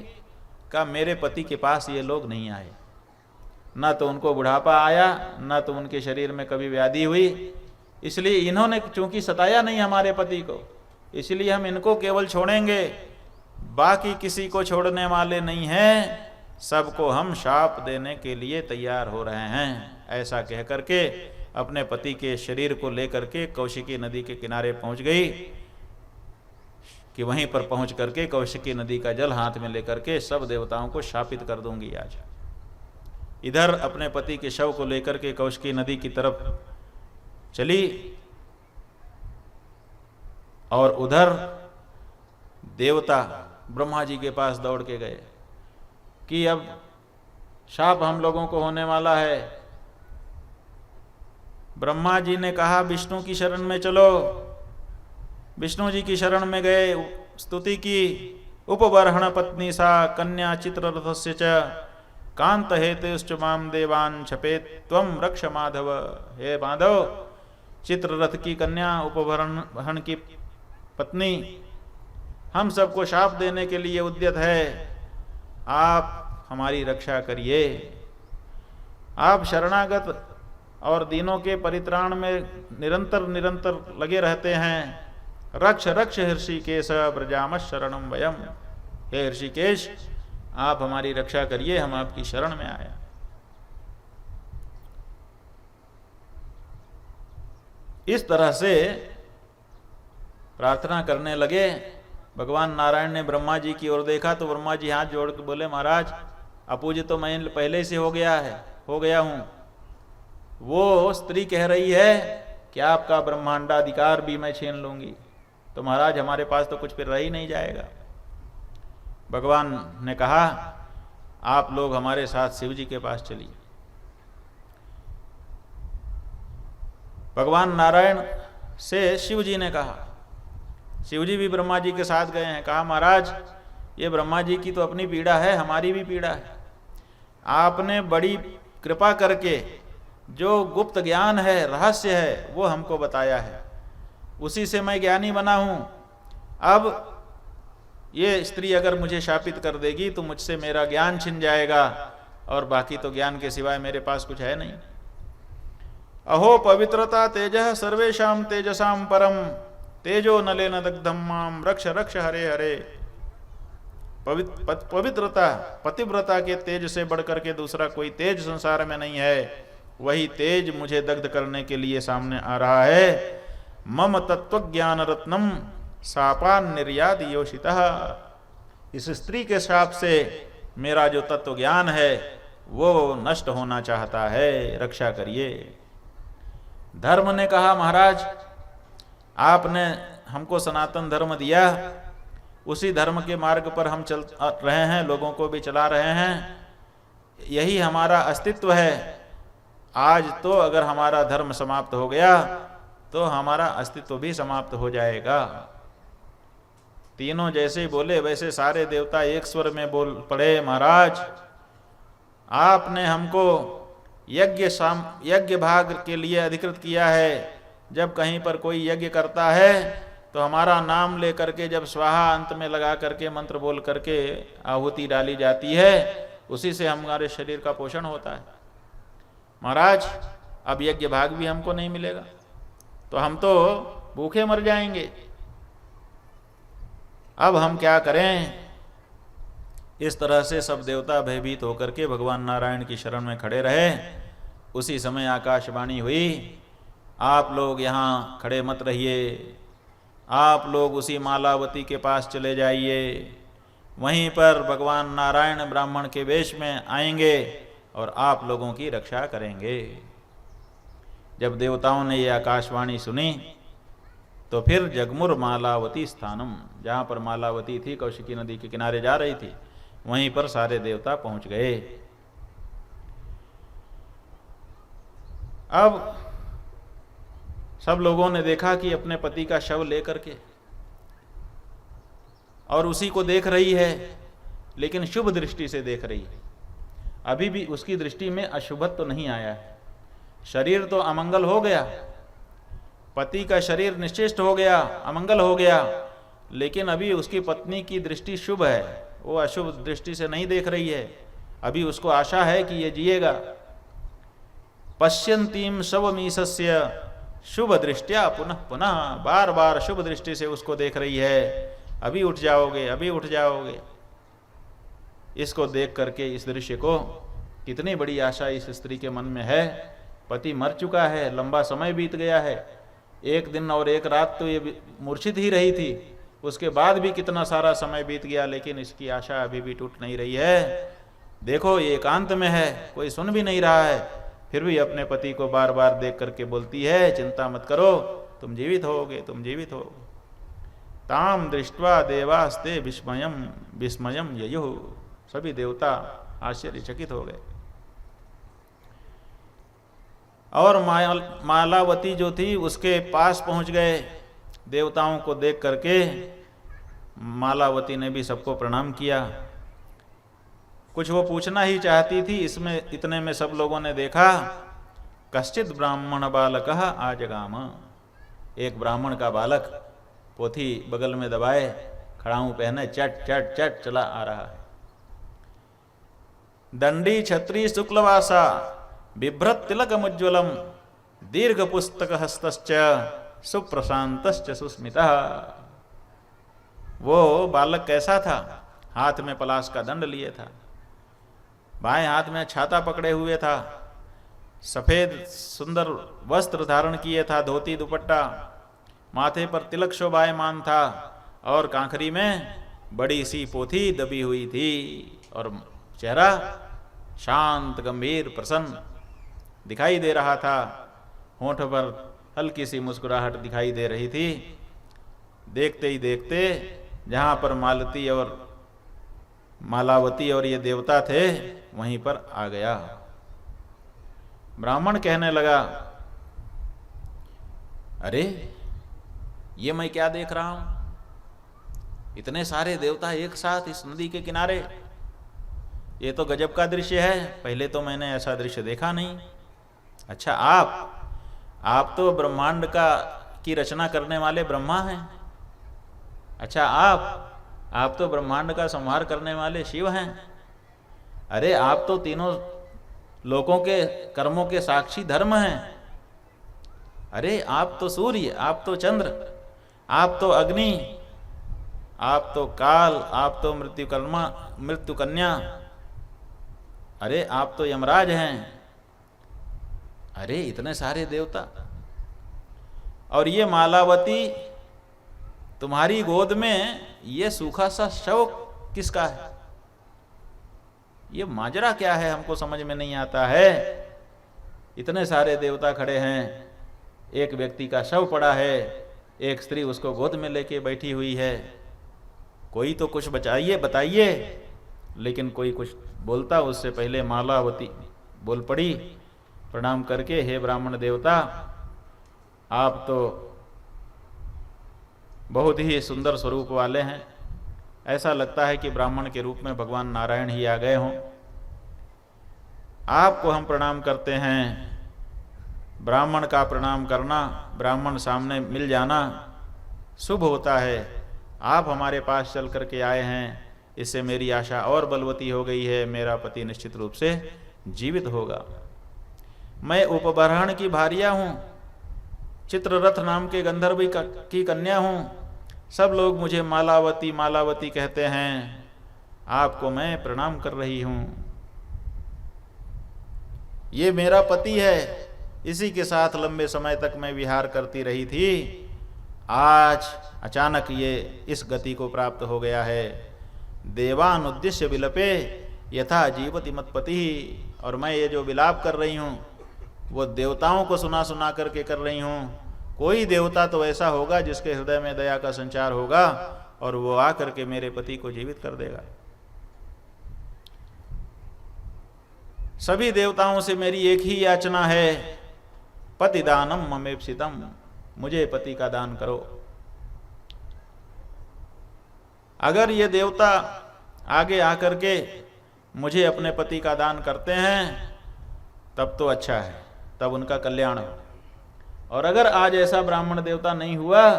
A: का मेरे पति के पास ये लोग नहीं आए, ना तो उनको बुढ़ापा आया, ना तो उनके शरीर में कभी व्याधि हुई। इसलिए इन्होंने चूंकि सताया नहीं हमारे पति को, इसलिए हम इनको केवल छोड़ेंगे, बाकी किसी को छोड़ने वाले नहीं हैं। सबको हम शाप देने के लिए तैयार हो रहे हैं। ऐसा कह करके अपने पति के शरीर को लेकर के कौशिकी नदी के किनारे पहुंच गई कि वहीं पर पहुंच करके कौशिकी नदी का जल हाथ में लेकर के सब देवताओं को शापित कर दूंगी आज। इधर अपने पति के शव को लेकर के कौशिकी नदी की तरफ चली, और उधर देवता ब्रह्मा जी के पास दौड़ के गए कि अब शाप हम लोगों को होने वाला है। ब्रह्मा जी ने कहा विष्णु की शरण में चलो। विष्णु जी की शरण में गए, स्तुति की। उपबर्हण पत्नी सा कन्या चित्ररथस्य च कांत हेतुश्च माम देवान छपेत त्वम रक्ष माधव। हे माधव, चित्ररथ की कन्या, उपबर्हण की पत्नी हम सबको शाप देने के लिए उद्यत है। आप हमारी रक्षा करिए। आप शरणागत और दीनों के परित्राण में निरंतर लगे रहते हैं। रक्ष रक्ष ऋषिकेश ब्रजाम शरणम वयम। हे ऋषिकेश, आप हमारी रक्षा करिए, हम आपकी शरण में आए। इस तरह से प्रार्थना करने लगे। भगवान नारायण ने ब्रह्मा जी की ओर देखा तो ब्रह्मा जी हाथ जोड़ के बोले, महाराज अपूज्य तो मैं पहले से हो गया हूं। वो स्त्री कह रही है कि आपका ब्रह्मांडाधिकार भी मैं छीन लूंगी। तो महाराज हमारे पास तो कुछ फिर रह ही नहीं जाएगा। भगवान ने कहा, आप लोग हमारे साथ शिव जी के पास चलिए। भगवान नारायण से शिव जी ने कहा, शिव जी भी ब्रह्मा जी के साथ गए हैं। कहा, महाराज ये ब्रह्मा जी की तो अपनी पीड़ा है, हमारी भी पीड़ा है। आपने बड़ी कृपा करके जो गुप्त ज्ञान है, रहस्य है, वो हमको बताया है, उसी से मैं ज्ञानी बना हूं। अब ये स्त्री अगर मुझे शापित कर देगी तो मुझसे मेरा ज्ञान छिन जाएगा, और बाकी तो ज्ञान के सिवाय मेरे पास कुछ है नहीं। अहो पवित्रता तेजः सर्वेषां तेजसां परम, तेजो नलेन दग्धं मां रक्ष रक्ष हरे हरे। पवित्रता, पतिव्रता के तेज से बढ़कर के दूसरा कोई तेज संसार में नहीं है। वही तेज मुझे दग्ध करने के लिए सामने आ रहा है। मम तत्वज्ञान रत्नम शापान निर्यात योषितः। इस स्त्री के शाप से मेरा जो तत्व ज्ञान है वो नष्ट होना चाहता है, रक्षा करिए। धर्म ने कहा, महाराज आपने हमको सनातन धर्म दिया, उसी धर्म के मार्ग पर हम चल रहे हैं, लोगों को भी चला रहे हैं, यही हमारा अस्तित्व है। आज तो अगर हमारा धर्म समाप्त हो गया तो हमारा अस्तित्व भी समाप्त हो जाएगा। तीनों जैसे बोले वैसे सारे देवता एक स्वर में बोल पड़े, महाराज आपने हमको यज्ञ भाग के लिए अधिकृत किया है। जब कहीं पर कोई यज्ञ करता है तो हमारा नाम ले करके जब स्वाहा अंत में लगा करके मंत्र बोल करके आहुति डाली जाती है, उसी से हमारे शरीर का पोषण होता है। महाराज अब यज्ञ भाग भी हमको नहीं मिलेगा तो हम तो भूखे मर जाएंगे, अब हम क्या करें। इस तरह से सब देवता भयभीत होकर के भगवान नारायण की शरण में खड़े रहे। उसी समय आकाशवाणी हुई, आप लोग यहाँ खड़े मत रहिए, आप लोग उसी मालावती के पास चले जाइए, वहीं पर भगवान नारायण ब्राह्मण के वेश में आएंगे और आप लोगों की रक्षा करेंगे। जब देवताओं ने ये आकाशवाणी सुनी तो फिर जगमुर मालावती स्थानम, जहाँ पर मालावती थी, कौशिकी नदी के किनारे जा रही थी, वहीं पर सारे देवता पहुंच गए। अब सब लोगों ने देखा कि अपने पति का शव लेकर के, और उसी को देख रही है, लेकिन शुभ दृष्टि से देख रही है। अभी भी उसकी दृष्टि में अशुभत्व तो नहीं आया है। शरीर तो अमंगल हो गया, पति का शरीर निश्चेष्ट हो गया, अमंगल हो गया, लेकिन अभी उसकी पत्नी की दृष्टि शुभ है, वो अशुभ दृष्टि से नहीं देख रही है। अभी उसको आशा है कि ये जिएगा। पश्यंतीम शवमीशस्य शुभ दृष्टिया पुनः पुनः, बार बार शुभ दृष्टि से उसको देख रही है। अभी उठ जाओगे, अभी उठ जाओगे। इसको देख करके, इस दृश्य को, कितनी बड़ी आशा इस स्त्री के मन में है। पति मर चुका है, लंबा समय बीत गया है, एक दिन और एक रात तो ये मूर्छित ही रही थी, उसके बाद भी कितना सारा समय बीत गया, लेकिन इसकी आशा अभी भी टूट नहीं रही है। देखो ये एकांत में है, कोई सुन भी नहीं रहा है, फिर भी अपने पति को बार बार देख करके बोलती है, चिंता मत करो, तुम जीवित होगे, तुम जीवित होगे। ताम दृष्ट्वा देवास्ते विस्मयम विस्मयम ययुः। सभी देवता आश्चर्यचकित हो गए। और मालावती जो थी उसके पास पहुंच गए। देवताओं को देख करके मालावती ने भी सबको प्रणाम किया। कुछ वो पूछना ही चाहती थी, इसमें इतने में सब लोगों ने देखा, कश्चित ब्राह्मण बालकः आजगाम। एक ब्राह्मण का बालक पोथी बगल में दबाए, खड़ाऊं पहने, चट चट चट चला आ रहा है। दंडी छत्री शुक्लवासा बिभ्रत तिलकमुज्ज्वलम दीर्घ पुस्तक हस्तश्च सुप्रशांतश्च सुस्मितः। वो बालक कैसा था? हाथ में पलाश का दंड लिए था, बाएं हाथ में छाता पकड़े हुए था, सफेद सुंदर वस्त्र धारण किए था, धोती दुपट्टा, माथे पर तिलक शोभायमान था, और कांखरी में बड़ी सी पोथी दबी हुई थी, और चेहरा शांत गंभीर प्रसन्न दिखाई दे रहा था। होंठ पर हल्की सी मुस्कुराहट दिखाई दे रही थी। देखते ही देखते जहाँ पर मालती और मालावती और ये देवता थे वहीं पर आ गया। ब्राह्मण कहने लगा, अरे ये मैं क्या देख रहा हूं? इतने सारे देवता एक साथ इस नदी के किनारे, ये तो गजब का दृश्य है, पहले तो मैंने ऐसा दृश्य देखा नहीं। अच्छा, आप तो ब्रह्मांड की रचना करने वाले ब्रह्मा हैं। अच्छा, आप तो ब्रह्मांड का संहार करने वाले शिव हैं। अरे आप तो तीनों लोगों के कर्मों के साक्षी धर्म हैं। अरे आप तो सूर्य, आप तो चंद्र, आप तो अग्नि, आप तो काल, आप तो मृत्यु कन्या, अरे आप तो यमराज हैं। अरे इतने सारे देवता, और ये मालावती तुम्हारी गोद में ये सूखा सा शव किसका है? ये माजरा क्या है, हमको समझ में नहीं आता है। इतने सारे देवता खड़े हैं, एक व्यक्ति का शव पड़ा है, एक स्त्री उसको गोद में लेके बैठी हुई है। कोई तो कुछ बताइए, लेकिन कोई कुछ बोलता उससे पहले मालावती बोल पड़ी प्रणाम करके, हे ब्राह्मण देवता, आप तो बहुत ही सुंदर स्वरूप वाले हैं। ऐसा लगता है कि ब्राह्मण के रूप में भगवान नारायण ही आ गए हों। आपको हम प्रणाम करते हैं। ब्राह्मण का प्रणाम करना, ब्राह्मण सामने मिल जाना शुभ होता है। आप हमारे पास चल करके आए हैं, इससे मेरी आशा और बलवती हो गई है। मेरा पति निश्चित रूप से जीवित होगा। मैं उपबरहण की भार्या हूँ, चित्ररथ नाम के गंधर्व की कन्या हूँ। सब लोग मुझे मालावती मालावती कहते हैं। आपको मैं प्रणाम कर रही हूँ। ये मेरा पति है, इसी के साथ लंबे समय तक मैं विहार करती रही थी। आज अचानक ये इस गति को प्राप्त हो गया है। देवान उद्देश्य विलपे यथा जीवति मत्पति। और मैं ये जो विलाप कर रही हूँ वो देवताओं को सुना सुना करके कर रही हूँ। कोई देवता तो ऐसा होगा जिसके हृदय में दया का संचार होगा और वो आकर के मेरे पति को जीवित कर देगा। सभी देवताओं से मेरी एक ही याचना है, पतिदानम ममेप्सितम, मुझे पति का दान करो। अगर ये देवता आगे आकर के मुझे अपने पति का दान करते हैं तब तो अच्छा है, तब उनका कल्याण हो। और अगर आज ऐसा ब्राह्मण देवता नहीं हुआ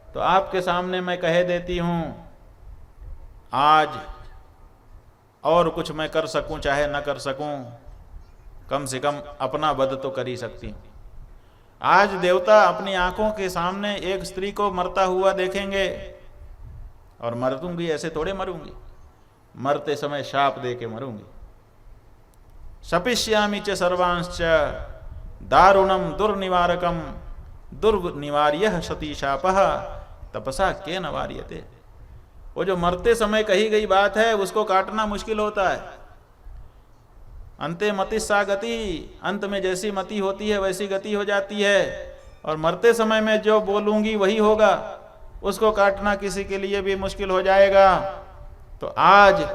A: तो आपके सामने मैं कह देती हूं, आज और कुछ मैं कर सकूं चाहे न कर सकूं, कम से कम अपना वध तो कर ही सकती हूं। आज देवता अपनी आंखों के सामने एक स्त्री को मरता हुआ देखेंगे, और मरूंगी ऐसे थोड़े मरूंगी, मरते समय शाप दे के मरूंगी। शपिष्यामि च सर्वांश्च दारुणम दुर्निवारकम दुर्निवार्यः सती शापः तपसा केन वार्यते। वो जो मरते समय कही गई बात है उसको काटना मुश्किल होता है। अंते मति सा गति, अंत में जैसी मति होती है वैसी गति हो जाती है। और मरते समय में जो बोलूंगी वही होगा, उसको काटना किसी के लिए भी मुश्किल हो जाएगा। तो आज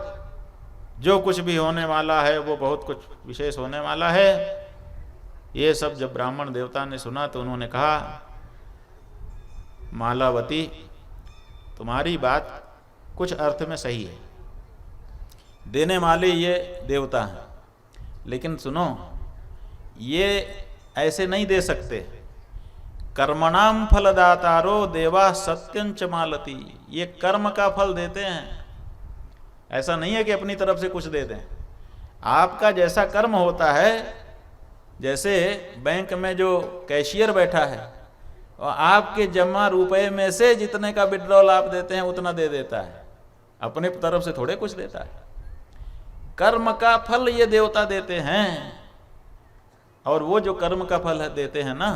A: जो कुछ भी होने वाला है वो बहुत कुछ विशेष होने वाला है। ये सब जब ब्राह्मण देवता ने सुना तो उन्होंने कहा, मालावती तुम्हारी बात कुछ अर्थ में सही है, देने वाले ये देवता हैं, लेकिन सुनो, ये ऐसे नहीं दे सकते। कर्मणाम फलदातारो देवा सत्यंच मालती, ये कर्म का फल देते हैं। ऐसा नहीं है कि अपनी तरफ से कुछ दे दें। आपका जैसा कर्म होता है, जैसे बैंक में जो कैशियर बैठा है और आपके जमा रुपए में से जितने का विड्रॉल आप देते हैं उतना दे देता है, अपने तरफ से थोड़े कुछ देता है। कर्म का फल ये देवता देते हैं, और वो जो कर्म का फल देते हैं ना,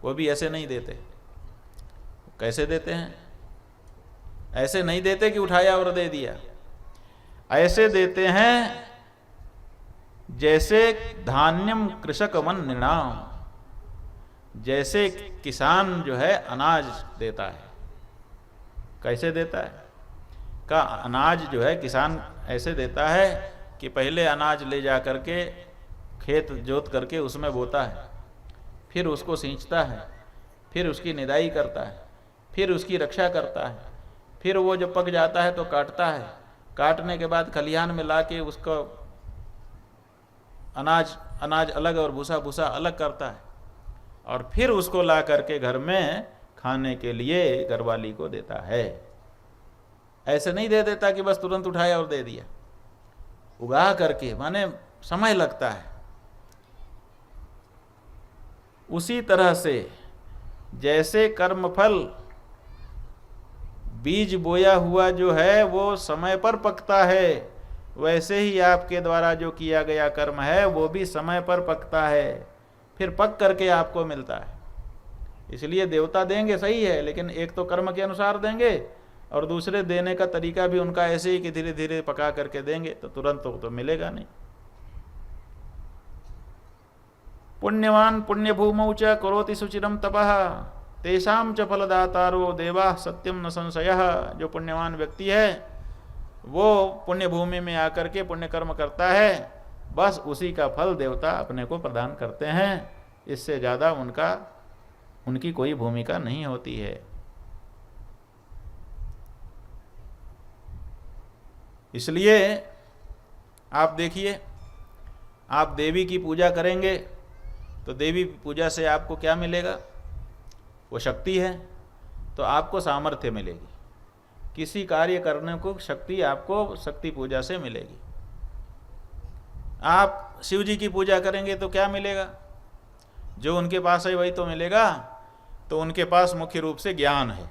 A: वो भी ऐसे नहीं देते। कैसे देते हैं? ऐसे नहीं देते कि उठाया और दे दिया। ऐसे देते हैं जैसे धान्यम कृषक वन निर्णाम, जैसे किसान जो है अनाज देता है। कैसे देता है? का अनाज जो है किसान ऐसे देता है कि पहले अनाज ले जा करके खेत जोत करके उसमें बोता है, फिर उसको सींचता है, फिर उसकी निदाई करता है, फिर उसकी रक्षा करता है, फिर वो जब पक जाता है तो काटता है, काटने के बाद खलिहान में ला के उसको अनाज अलग और भूसा अलग करता है, और फिर उसको ला करके घर में खाने के लिए घरवाली को देता है। ऐसे नहीं दे देता कि बस तुरंत उठाया और दे दिया, उगा करके, माने समय लगता है। उसी तरह से जैसे कर्मफल बीज बोया हुआ जो है वो समय पर पकता है, वैसे ही आपके द्वारा जो किया गया कर्म है वो भी समय पर पकता है, फिर पक करके आपको मिलता है। इसलिए देवता देंगे सही है, लेकिन एक तो कर्म के अनुसार देंगे और दूसरे देने का तरीका भी उनका ऐसे ही कि धीरे धीरे पका करके देंगे, तो तुरंत तो मिलेगा नहीं। पुण्यवान पुण्य भूमौ च करोति सुचिरम तपः तेषां च फलदातारो देवाः सत्यम न संशयः। जो पुण्यवान व्यक्ति है वो पुण्य भूमि में आकर के पुण्य कर्म करता है, बस उसी का फल देवता अपने को प्रदान करते हैं, इससे ज़्यादा उनकी कोई भूमिका नहीं होती है। इसलिए आप देखिए, आप देवी की पूजा करेंगे तो देवी पूजा से आपको क्या मिलेगा? वो शक्ति है, तो आपको सामर्थ्य मिलेगी, किसी कार्य करने को शक्ति आपको शक्ति पूजा से मिलेगी। आप शिव जी की पूजा करेंगे तो क्या मिलेगा? जो उनके पास है वही तो मिलेगा। तो उनके पास मुख्य रूप से ज्ञान है,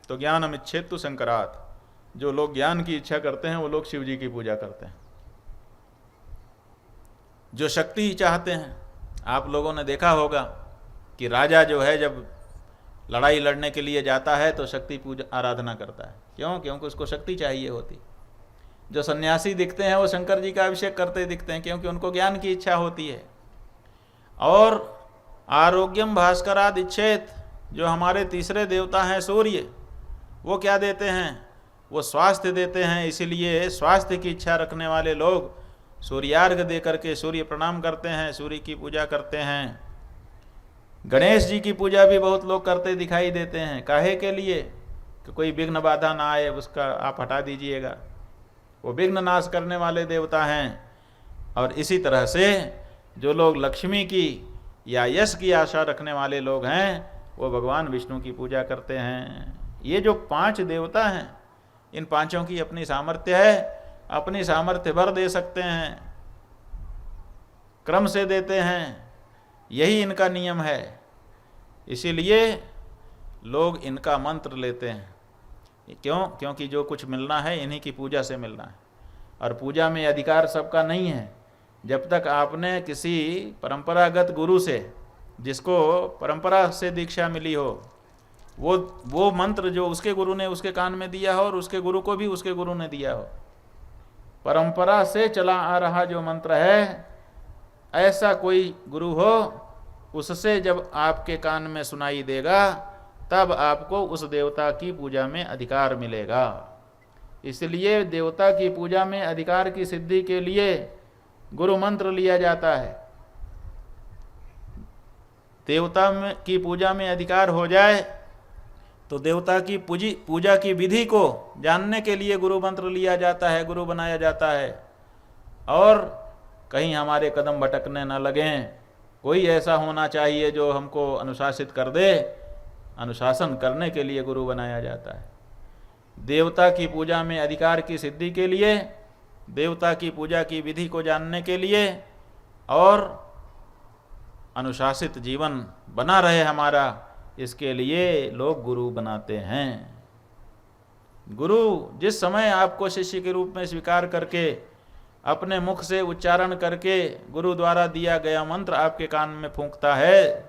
A: तो ज्ञानम इच्छेतु शंकरात्। जो लोग ज्ञान की इच्छा करते हैं वो लोग शिव जी की पूजा करते हैं। जो शक्ति चाहते हैं, आप लोगों ने देखा होगा कि राजा जो है जब लड़ाई लड़ने के लिए जाता है तो शक्ति पूजा आराधना करता है। क्यों? क्योंकि उसको शक्ति चाहिए होती। जो सन्यासी दिखते हैं वो शंकर जी का अभिषेक करते दिखते हैं, क्योंकि उनको ज्ञान की इच्छा होती है। और आरोग्यम भास्कराद इच्छेत, जो हमारे तीसरे देवता हैं सूर्य, वो क्या देते हैं? वो स्वास्थ्य देते हैं। इसीलिए स्वास्थ्य की इच्छा रखने वाले लोग सूर्यार्घ दे करके सूर्य प्रणाम करते हैं, सूर्य की पूजा करते हैं। गणेश जी की पूजा भी बहुत लोग करते दिखाई देते हैं। काहे के लिए? कि कोई विघ्न बाधा ना आए, उसका आप हटा दीजिएगा। वो विघ्न नाश करने वाले देवता हैं। और इसी तरह से जो लोग लक्ष्मी की या यश की आशा रखने वाले लोग हैं वो भगवान विष्णु की पूजा करते हैं। ये जो 5 देवता हैं, इन 5 की अपनी सामर्थ्य है, अपनी सामर्थ्य भर दे सकते हैं, क्रम से देते हैं, यही इनका नियम है। इसीलिए लोग इनका मंत्र लेते हैं। क्यों? क्योंकि जो कुछ मिलना है इन्हीं की पूजा से मिलना है, और पूजा में अधिकार सबका नहीं है। जब तक आपने किसी परंपरागत गुरु से, जिसको परंपरा से दीक्षा मिली हो, वो मंत्र जो उसके गुरु ने उसके कान में दिया हो और उसके गुरु को भी उसके गुरु ने दिया हो, परंपरा से चला आ रहा जो मंत्र है, ऐसा कोई गुरु हो, उससे जब आपके कान में सुनाई देगा तब आपको उस देवता की पूजा में अधिकार मिलेगा। इसलिए देवता की पूजा में अधिकार की सिद्धि के लिए गुरु मंत्र लिया जाता है। देवता की पूजा में अधिकार हो जाए तो देवता की पूजा की विधि को जानने के लिए गुरु मंत्र लिया जाता है, गुरु बनाया जाता है। और कहीं हमारे कदम भटकने न लगें, कोई ऐसा होना चाहिए जो हमको अनुशासित कर दे, अनुशासन करने के लिए गुरु बनाया जाता है। देवता की पूजा में अधिकार की सिद्धि के लिए, देवता की पूजा की विधि को जानने के लिए, और अनुशासित जीवन बना रहे हमारा, इसके लिए लोग गुरु बनाते हैं। गुरु जिस समय आपको शिष्य के रूप में स्वीकार करके अपने मुख से उच्चारण करके गुरु द्वारा दिया गया मंत्र आपके कान में फूंकता है,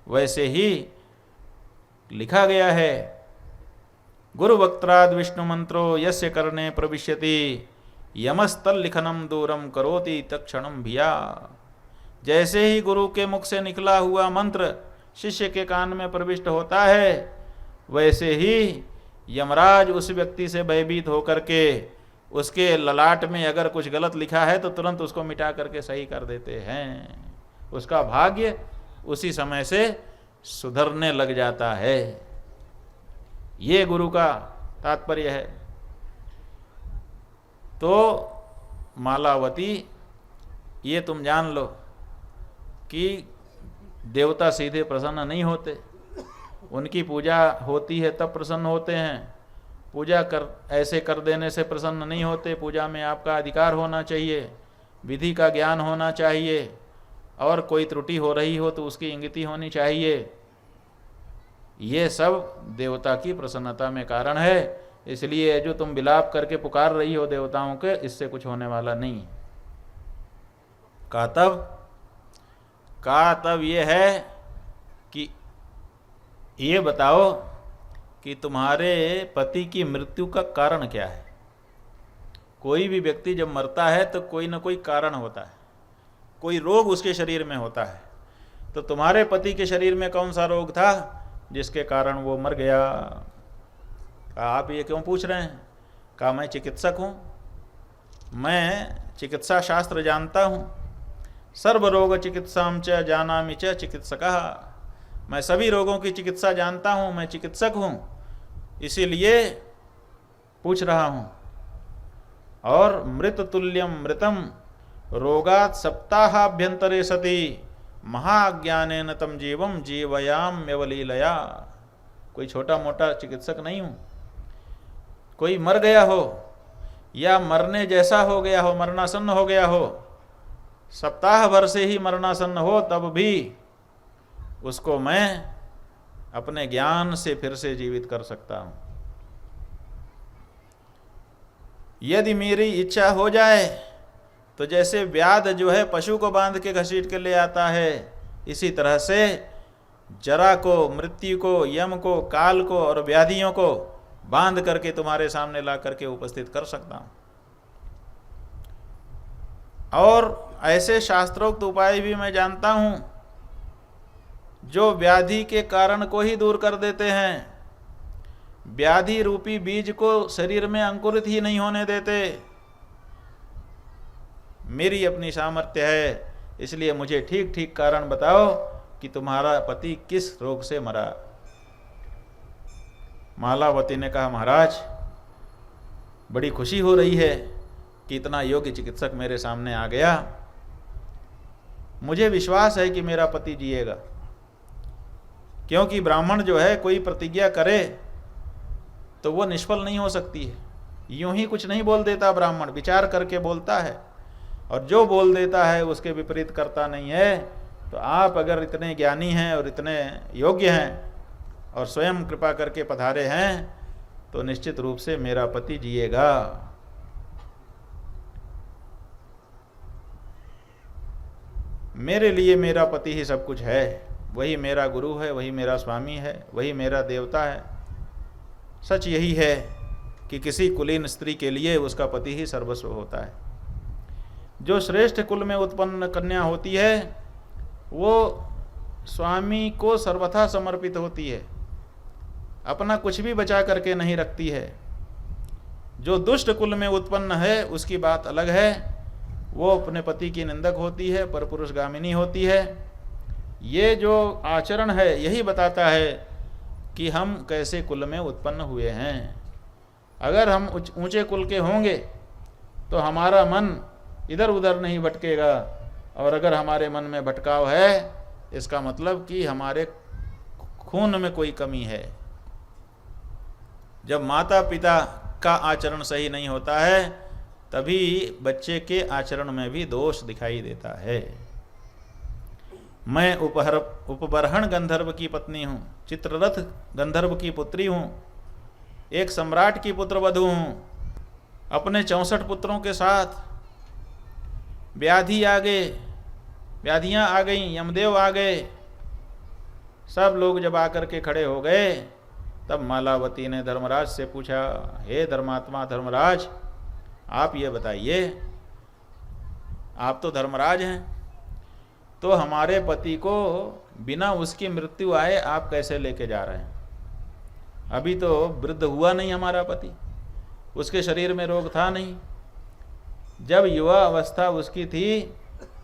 A: वैसे ही लिखा गया है, गुरु वक्त्राद विष्णु मंत्रो यस्य कर्णे प्रविश्यति यमस्तल लिखनम दूरम करोति तत्क्षणम भिया। जैसे ही गुरु के मुख से निकला हुआ मंत्र शिष्य के कान में प्रविष्ट होता है, वैसे ही यमराज उस व्यक्ति से भयभीत होकर के उसके ललाट में अगर कुछ गलत लिखा है तो तुरंत उसको मिटा करके सही कर देते हैं। उसका भाग्य उसी समय से सुधरने लग जाता है। ये गुरु का तात्पर्य है। तो मालावती, ये तुम जान लो कि देवता सीधे प्रसन्न नहीं होते, उनकी पूजा होती है तब प्रसन्न होते हैं। पूजा कर ऐसे कर देने से प्रसन्न नहीं होते। पूजा में आपका अधिकार होना चाहिए, विधि का ज्ञान होना चाहिए, और कोई त्रुटि हो रही हो तो उसकी इंगिती होनी चाहिए। ये सब देवता की प्रसन्नता में कारण है। इसलिए जो तुम विलाप करके पुकार रही हो देवताओं के, इससे कुछ होने वाला नहीं। का तब ये है कि ये बताओ कि तुम्हारे पति की मृत्यु का कारण क्या है। कोई भी व्यक्ति जब मरता है तो कोई ना कोई कारण होता है, कोई रोग उसके शरीर में होता है। तो तुम्हारे पति के शरीर में कौन सा रोग था जिसके कारण वो मर गया? कहा आप ये क्यों पूछ रहे हैं? कहा मैं चिकित्सक हूँ, मैं चिकित्सा शास्त्र जानता हूँ। सर्व रोग चिकित्साम च जानामि च चिकित्सकः, मैं सभी रोगों की चिकित्सा जानता हूँ, मैं चिकित्सक हूँ, इसीलिए पूछ रहा हूँ। और मृत तुल्यम मृतम रोगात सप्ताहाभ्यंतरे सति महाज्ञानेन तम जीवम जीवयाम्यवलीलया। कोई छोटा मोटा चिकित्सक नहीं हूँ। कोई मर गया हो या मरने जैसा हो गया हो, मरणासन्न हो गया हो, सप्ताह भर से ही मरणासन्न हो, तब भी उसको मैं अपने ज्ञान से फिर से जीवित कर सकता हूँ। यदि मेरी इच्छा हो जाए तो जैसे व्याध जो है पशु को बांध के घसीट के ले आता है, इसी तरह से जरा को, मृत्यु को, यम को, काल को और व्याधियों को बांध करके तुम्हारे सामने ला करके उपस्थित कर सकता हूँ। और ऐसे शास्त्रोक्त उपाय भी मैं जानता हूँ जो व्याधि के कारण को ही दूर कर देते हैं। व्याधि रूपी बीज को शरीर में अंकुरित ही नहीं होने देते। मेरी अपनी सामर्थ्य है, इसलिए मुझे ठीक ठीक कारण बताओ कि तुम्हारा पति किस रोग से मरा। मालावती ने कहा महाराज, बड़ी खुशी हो रही है कि इतना योग्य चिकित्सक मेरे सामने आ गया। मुझे विश्वास है कि मेरा पति जिएगा, क्योंकि ब्राह्मण जो है कोई प्रतिज्ञा करे तो वो निष्फल नहीं हो सकती है। यूं ही कुछ नहीं बोल देता ब्राह्मण, विचार करके बोलता है, और जो बोल देता है उसके विपरीत करता नहीं है। तो आप अगर इतने ज्ञानी हैं और इतने योग्य हैं और स्वयं कृपा करके पधारे हैं, तो निश्चित रूप से मेरा पति जिएगा। मेरे लिए मेरा पति ही सब कुछ है, वही मेरा गुरु है, वही मेरा स्वामी है, वही मेरा देवता है। सच यही है कि किसी कुलीन स्त्री के लिए उसका पति ही सर्वस्व होता है। जो श्रेष्ठ कुल में उत्पन्न कन्या होती है वो स्वामी को सर्वथा समर्पित होती है, अपना कुछ भी बचा करके नहीं रखती है। जो दुष्ट कुल में उत्पन्न है उसकी बात अलग है, वो अपने पति की निंदक होती है, परपुरुषगामिनी होती है। ये जो आचरण है यही बताता है कि हम कैसे कुल में उत्पन्न हुए हैं। अगर हम ऊंचे कुल के होंगे तो हमारा मन इधर उधर नहीं भटकेगा, और अगर हमारे मन में भटकाव है इसका मतलब कि हमारे खून में कोई कमी है। जब माता पिता का आचरण सही नहीं होता है तभी बच्चे के आचरण में भी दोष दिखाई देता है। मैं उपबरहण गंधर्व की पत्नी हूँ, चित्ररथ गंधर्व की पुत्री हूँ, एक सम्राट की पुत्रवधू हूँ। अपने 64 पुत्रों के साथ व्याधियाँ आ गई, यमदेव आ गए। सब लोग जब आकर के खड़े हो गए तब मालावती ने धर्मराज से पूछा, हे धर्मात्मा धर्मराज, आप ये बताइए, आप तो धर्मराज हैं, तो हमारे पति को बिना उसकी मृत्यु आए आप कैसे लेके जा रहे हैं? अभी तो वृद्ध हुआ नहीं हमारा पति, उसके शरीर में रोग था नहीं। जब युवा अवस्था उसकी थी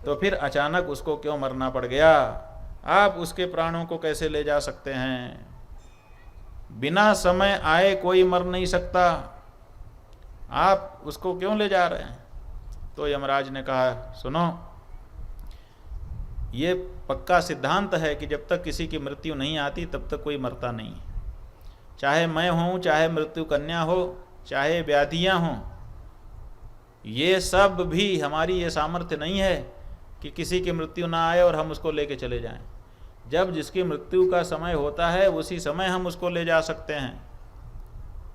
A: तो फिर अचानक उसको क्यों मरना पड़ गया? आप उसके प्राणों को कैसे ले जा सकते हैं? बिना समय आए कोई मर नहीं सकता, आप उसको क्यों ले जा रहे हैं? तो यमराज ने कहा, सुनो, ये पक्का सिद्धांत है कि जब तक किसी की मृत्यु नहीं आती तब तक कोई मरता नहीं। चाहे मैं हूँ, चाहे मृत्यु कन्या हो, चाहे व्याधियाँ हों, ये सब भी हमारी ये सामर्थ्य नहीं है कि किसी की मृत्यु ना आए और हम उसको लेके चले जाएं। जब जिसकी मृत्यु का समय होता है उसी समय हम उसको ले जा सकते हैं।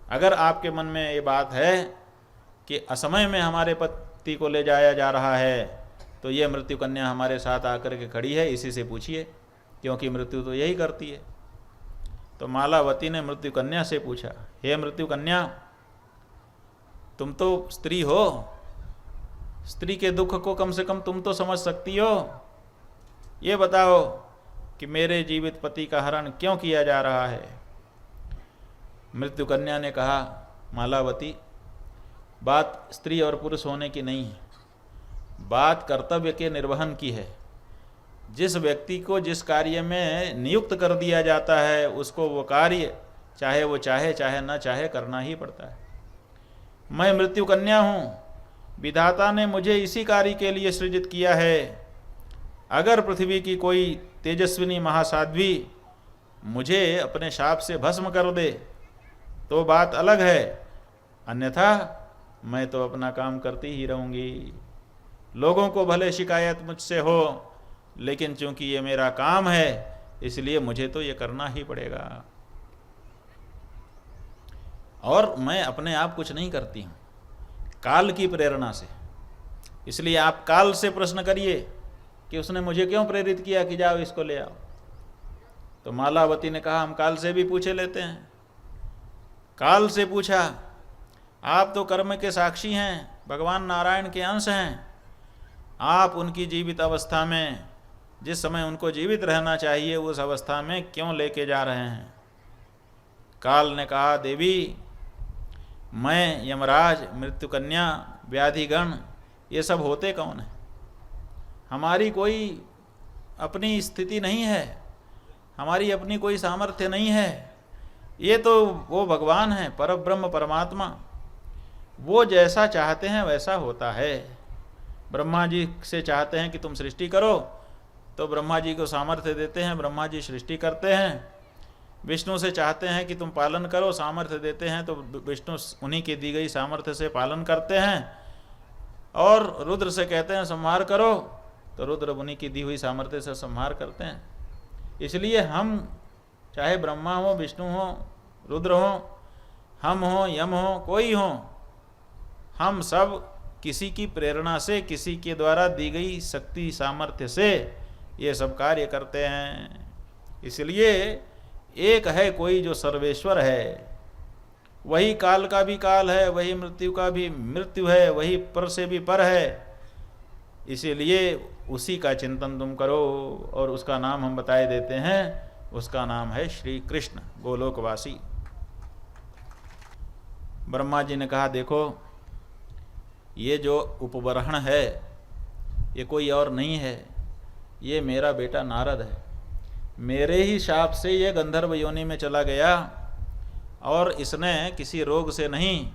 A: अगर आपके मन में ये बात है कि असमय में हमारे पति को ले जाया जा रहा है, तो ये मृत्यु कन्या हमारे साथ आकर के खड़ी है, इसी से पूछिए, क्योंकि मृत्यु तो यही करती है। तो मालावती ने मृत्यु कन्या से पूछा, हे मृत्यु कन्या, तुम तो स्त्री हो, स्त्री के दुख को कम से कम तुम तो समझ सकती हो। ये बताओ कि मेरे जीवित पति का हरण क्यों किया जा रहा है? मृत्यु कन्या ने कहा, मालावती, बात स्त्री और पुरुष होने की नहीं है, बात कर्तव्य के निर्वहन की है। जिस व्यक्ति को जिस कार्य में नियुक्त कर दिया जाता है उसको वो कार्य चाहे वो चाहे चाहे न चाहे करना ही पड़ता है। मैं मृत्यु कन्या हूँ, विधाता ने मुझे इसी कार्य के लिए सृजित किया है। अगर पृथ्वी की कोई तेजस्विनी महासाध्वी मुझे अपने शाप से भस्म कर दे तो बात अलग है, अन्यथा मैं तो अपना काम करती ही रहूँगी। लोगों को भले शिकायत मुझसे हो, लेकिन चूंकि ये मेरा काम है इसलिए मुझे तो ये करना ही पड़ेगा। और मैं अपने आप कुछ नहीं करती हूँ, काल की प्रेरणा से। इसलिए आप काल से प्रश्न करिए कि उसने मुझे क्यों प्रेरित किया कि जाओ इसको ले आओ। तो मालावती ने कहा, हम काल से भी पूछे लेते हैं। काल से पूछा, आप तो कर्म के साक्षी हैं, भगवान नारायण के अंश हैं, आप उनकी जीवित अवस्था में जिस समय उनको जीवित रहना चाहिए उस अवस्था में क्यों लेके जा रहे हैं? काल ने कहा, देवी, मैं, यमराज, मृत्यु कन्या, व्याधिगण, ये सब होते कौन है? हमारी कोई अपनी स्थिति नहीं है, हमारी अपनी कोई सामर्थ्य नहीं है। ये तो वो भगवान है, परब्रह्म परमात्मा, वो जैसा चाहते हैं वैसा होता है। ब्रह्मा जी से चाहते हैं कि तुम सृष्टि करो तो ब्रह्मा जी को सामर्थ्य देते हैं, ब्रह्मा जी सृष्टि करते हैं। विष्णु से चाहते हैं कि तुम पालन करो, सामर्थ्य देते हैं तो विष्णु उन्हीं की दी गई सामर्थ्य से पालन करते हैं। और रुद्र से कहते हैं संहार करो तो रुद्र उन्हीं की दी हुई सामर्थ्य से संहार करते हैं। इसलिए हम चाहे ब्रह्मा हो, विष्णु हो, रुद्र हो, हम हो, यम हो, कोई हो, हम सब किसी की प्रेरणा से, किसी के द्वारा दी गई शक्ति सामर्थ्य से ये सब कार्य करते हैं। इसलिए एक है कोई जो सर्वेश्वर है, वही काल का भी काल है, वही मृत्यु का भी मृत्यु है, वही पर से भी पर है। इसीलिए उसी का चिंतन तुम करो, और उसका नाम हम बताए देते हैं, उसका नाम है श्री कृष्ण गोलोकवासी। ब्रह्मा जी ने कहा, देखो, ये जो उपबरहण है ये कोई और नहीं है, ये मेरा बेटा नारद है। मेरे ही शाप से ये गंधर्व योनि में चला गया, और इसने किसी रोग से नहीं,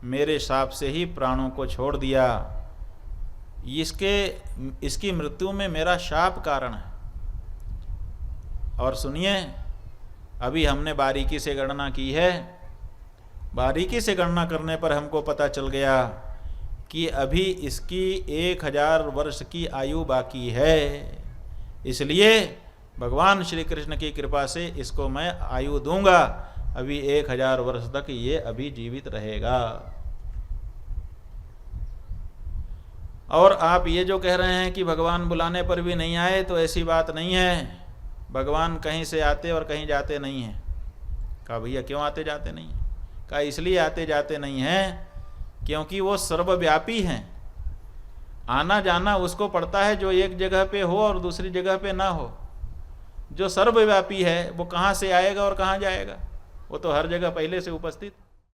A: मेरे शाप से ही प्राणों को छोड़ दिया। इसकी मृत्यु में मेरा शाप कारण है। और सुनिए, अभी हमने बारीकी से गणना की है। बारीकी से गणना करने पर हमको पता चल गया कि अभी इसकी 1000 वर्ष की आयु बाकी है। इसलिए भगवान श्री कृष्ण की कृपा से इसको मैं आयु दूंगा, अभी 1000 वर्ष तक ये अभी जीवित रहेगा। और आप ये जो कह रहे हैं कि भगवान बुलाने पर भी नहीं आए, तो ऐसी बात नहीं है। भगवान कहीं से आते और कहीं जाते नहीं हैं। कहा, भैया क्यों आते जाते नहीं हैं? कहा, इसलिए आते जाते नहीं हैं क्योंकि वो सर्वव्यापी हैं। आना जाना उसको पड़ता है जो एक जगह पे हो और दूसरी जगह पे ना हो। जो सर्वव्यापी है वो कहाँ से आएगा और कहाँ जाएगा? वो तो हर जगह पहले से उपस्थित।